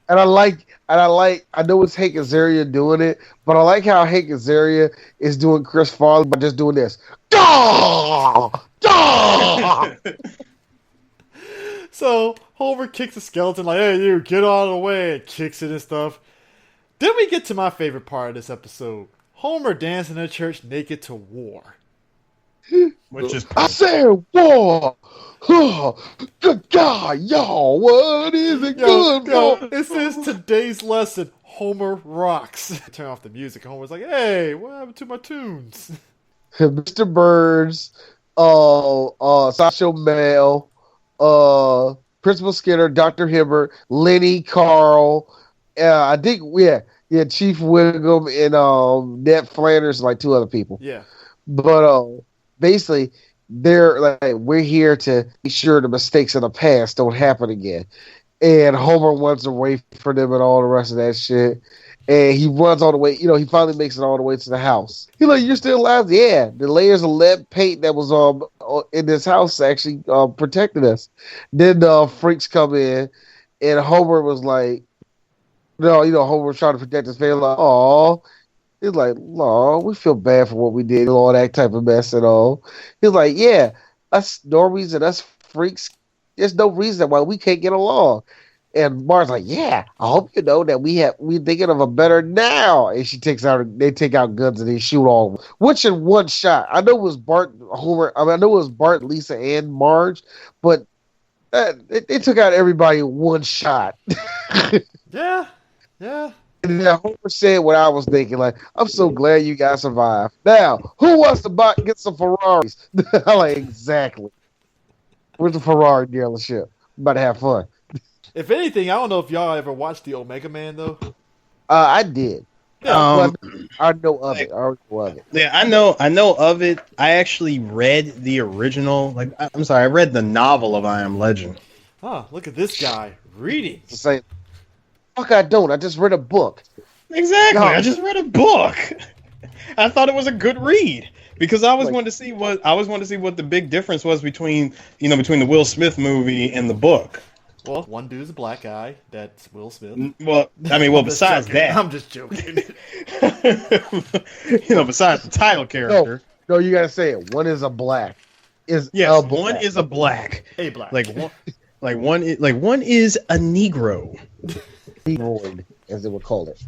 And I know it's Hank Azaria doing it, but I like how Hank Azaria is doing Chris Farley by just doing this. Daw! Daw! So Homer kicks the skeleton like, "Hey, you, get out of the way," and kicks it and stuff. Then we get to my favorite part of this episode. Homer dancing in church naked to War. Which is I said war. Oh, good God, y'all. What is it good for? It says today's lesson, Homer rocks. Turn off the music. Homer's like, "Hey, what happened to my tunes?" Mr. Burns, Sasha Mel, Principal Skinner, Dr. Hibbert, Lenny, Carl, I think, Chief Wiggum and Ned Flanders, like 2 other people. Yeah. But basically, they're like, we're here to make sure the mistakes of the past don't happen again. And Homer runs away from them and all the rest of that shit. And he runs all the way, he finally makes it all the way to the house. He's like, "You're still alive?" "Yeah, the layers of lead paint that was in this house actually protected us." Then the freaks come in, and Homer was like, Homer was trying to protect his family. Like, "Aw." He's like, "Aw, we feel bad for what we did," and all that type of mess and all. He's like, "Yeah, us normies and us freaks, there's no reason why we can't get along." And Marge's like, "Yeah, I hope you know that we're thinking of a better now." And they take out guns and they shoot all of them. Which in one shot. I know it was Bart, Homer, I know it was Bart, Lisa, and Marge, but they took out everybody in one shot. Yeah. And then Homer said what I was thinking, like, "I'm so glad you guys survived. Now, who wants to get some Ferraris?" I'm like, exactly. Where's the Ferrari dealership? I'm about to have fun. If anything, I don't know if y'all ever watched the Omega Man, though. I did. I know of it. Yeah, I know of it. I actually read the original. I read the novel of I Am Legend. Oh, look at this guy reading. Say, fuck, I don't. I just read a book. Exactly. No. I just read a book. I thought it was a good read because I was wanting to see what the big difference was between the Will Smith movie and the book. Well, one dude's a black guy. That's Will Smith. Well, besides that, I'm just joking. Besides the title character. No, you gotta say it. One is a black. One is a black. A black. One is a Negro. Negroid, as they would call it.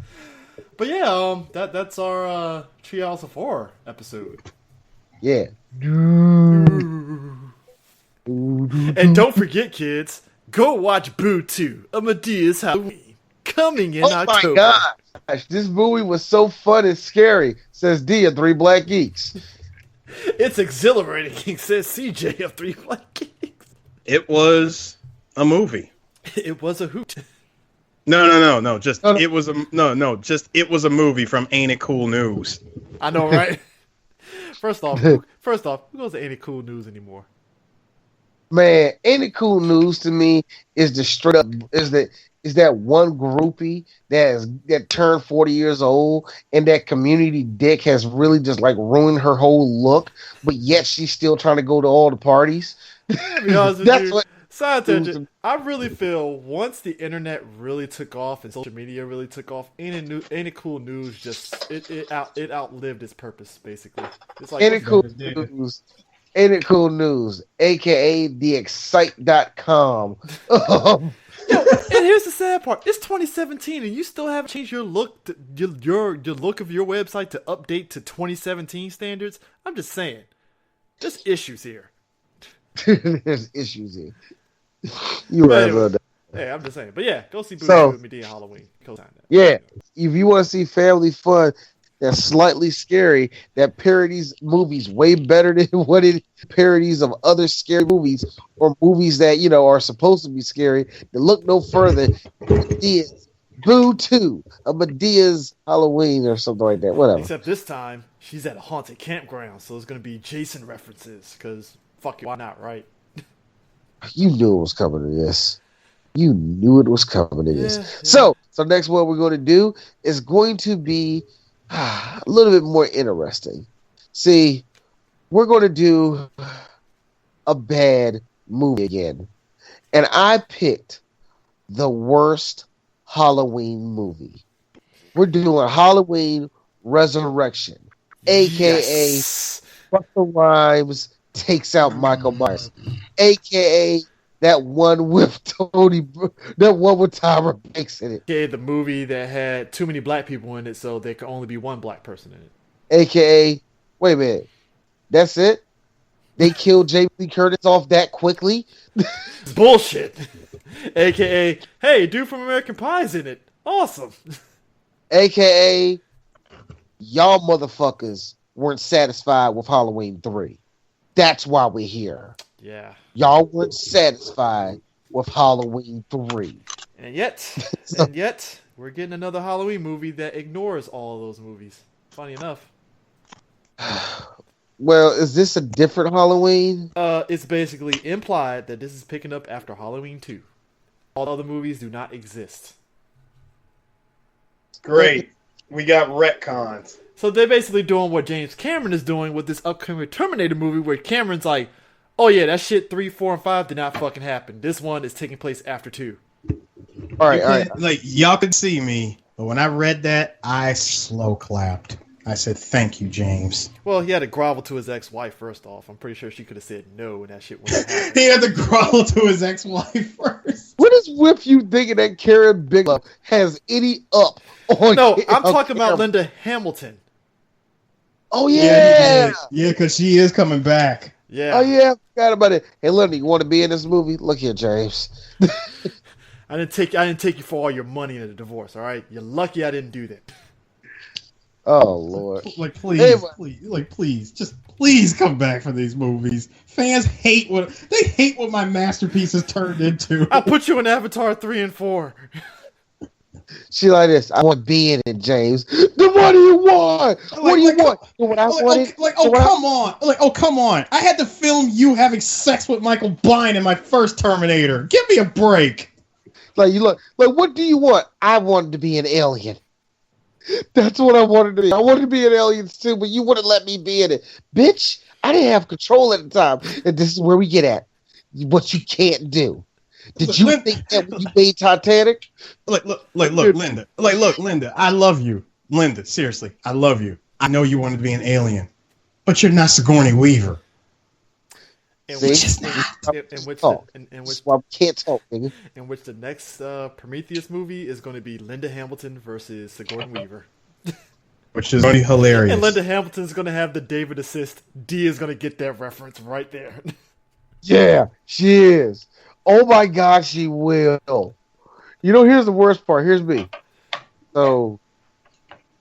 But yeah, that's our Treehouse of Horror episode. Yeah. And don't forget, kids, go watch Boo 2, A Medea's Halloween, coming in October. Oh my gosh, this movie was so fun and scary, says D of 3 Black Geeks. It's exhilarating, says CJ of 3 Black Geeks. It was a movie. It was a hoot. No. It was a movie from Ain't It Cool News. I know, right? First off, who goes to Ain't It Cool News anymore? Man, Ain't It Cool News to me is the straight up is that one groupie that turned 40 years old and that community dick has really just like ruined her whole look, but yet she's still trying to go to all the parties. That's what. Side tangent. I really feel once the internet really took off and social media really took off, Ain't It Cool News just it outlived its purpose basically. It's like Ain't It Cool News. Ain't It Cool News, aka theexcite.com. Yo, and here's the sad part. It's 2017 and you still haven't changed your look your look of your website to update to 2017 standards. I'm just saying. There's issues here. There's issues here. You right about that. Hey, I'm just saying. But yeah, go see Boo So, with Medea Halloween. Yeah, if you want to see family fun, that's slightly scary that parodies movies way better than what it parodies of other scary movies or movies that are supposed to be scary. That look no further than Medea's Boo 2, a Medea's Halloween or something like that. Whatever. Except this time she's at a haunted campground, so it's gonna be Jason references. Cause fuck it, why not, right? You knew it was coming to this. You knew it was coming to this. Yeah. So next one we're going to do is going to be a little bit more interesting. See, we're going to do a bad movie again. And I picked the worst Halloween movie. We're doing Halloween Resurrection, a.k.a. Busta Rhymes takes out Michael Myers, a.k.a. that one with Tyra Banks in it. AKA the movie that had too many black people in it, so there could only be one black person in it. AKA, wait a minute, that's it? They killed Jamie Lee Curtis off that quickly? Bullshit. AKA, hey, dude from American Pie's in it. Awesome. AKA, y'all motherfuckers weren't satisfied with Halloween 3. That's why we're here. Yeah. Y'all weren't satisfied with Halloween 3. And yet, we're getting another Halloween movie that ignores all of those movies. Funny enough. Well, is this a different Halloween? It's basically implied that this is picking up after Halloween 2. All other movies do not exist. Great. We got retcons. So they're basically doing what James Cameron is doing with this upcoming Terminator movie, where Cameron's like, oh yeah, that shit 3, 4, and 5 did not fucking happen. This one is taking place after 2. All right. Like, y'all could see me, but when I read that, I slow clapped. I said, thank you, James. Well, he had to grovel to his ex-wife first off. I'm pretty sure she could have said no, and that shit wouldn't happen. He had to grovel to his ex-wife first. What is with you thinking that Karen Bigelow has any up on? No, I'm talking about Linda Hamilton. Oh yeah, yeah, because she is coming back. Yeah. Oh yeah, I forgot about it. Hey, Linda, you want to be in this movie? Look here, James. I didn't take you for all your money in a divorce. All right, you're lucky I didn't do that. Oh Lord! Like please, please come back for these movies. Fans hate what my masterpieces turned into. I'll put you in Avatar 3 and 4. She like this. I want to be in it, James. Then what do you want? What do you want? What I wanted? Come on! I had to film you having sex with Michael Biehn in my first Terminator. Give me a break. Like you look. Like what do you want? I wanted to be an alien. That's what I wanted to be. I wanted to be an alien too, but you wouldn't let me be in it, bitch. I didn't have control at the time, and this is where we get at what you can't do. Did you think that when you made Titanic? Look, Linda. Linda, I love you. Linda, seriously, I love you. I know you wanted to be an alien, but you're not Sigourney Weaver. In which the next Prometheus movie is going to be Linda Hamilton versus Sigourney Weaver. Which is going to be hilarious. And Linda Hamilton's going to have the David assist. D is going to get that reference right there. Yeah, she is. Oh my God, she will. Here's the worst part. Here's me. So,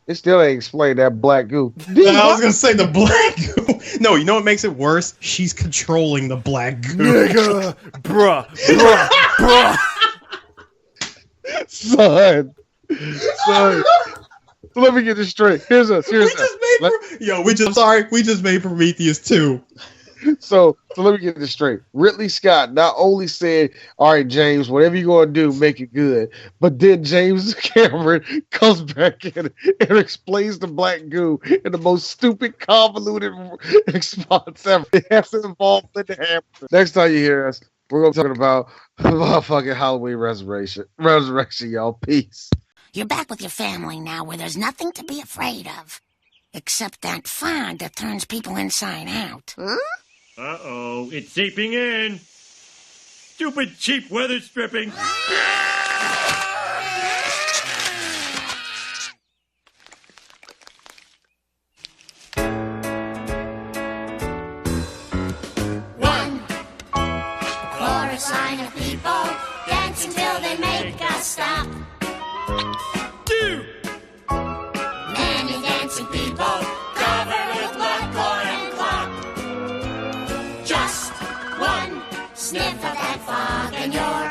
it still ain't explained that black goo. I was going to say the black goo. No, you know what makes it worse? She's controlling the black goo. Nigga, bruh. Son. So let me get this straight. Here's us. We just made Prometheus 2. So let me get this straight. Ridley Scott not only said, all right, James, whatever you're going to do, make it good. But then James Cameron comes back in and explains the black goo in the most stupid, convoluted response ever. It has to involve Linda Hamilton. Next time you hear us, we're going to be talking about motherfucking Halloween Resurrection, y'all. Peace. You're back with your family now where there's nothing to be afraid of. Except that fog that turns people inside out. Huh? Uh-oh, it's seeping in. Stupid cheap weather stripping. One, a chorus line of people dancing till they make us stop. Two, Many dance dancing people covered with blood, gore, and clot. Just one sniff of that fog and you're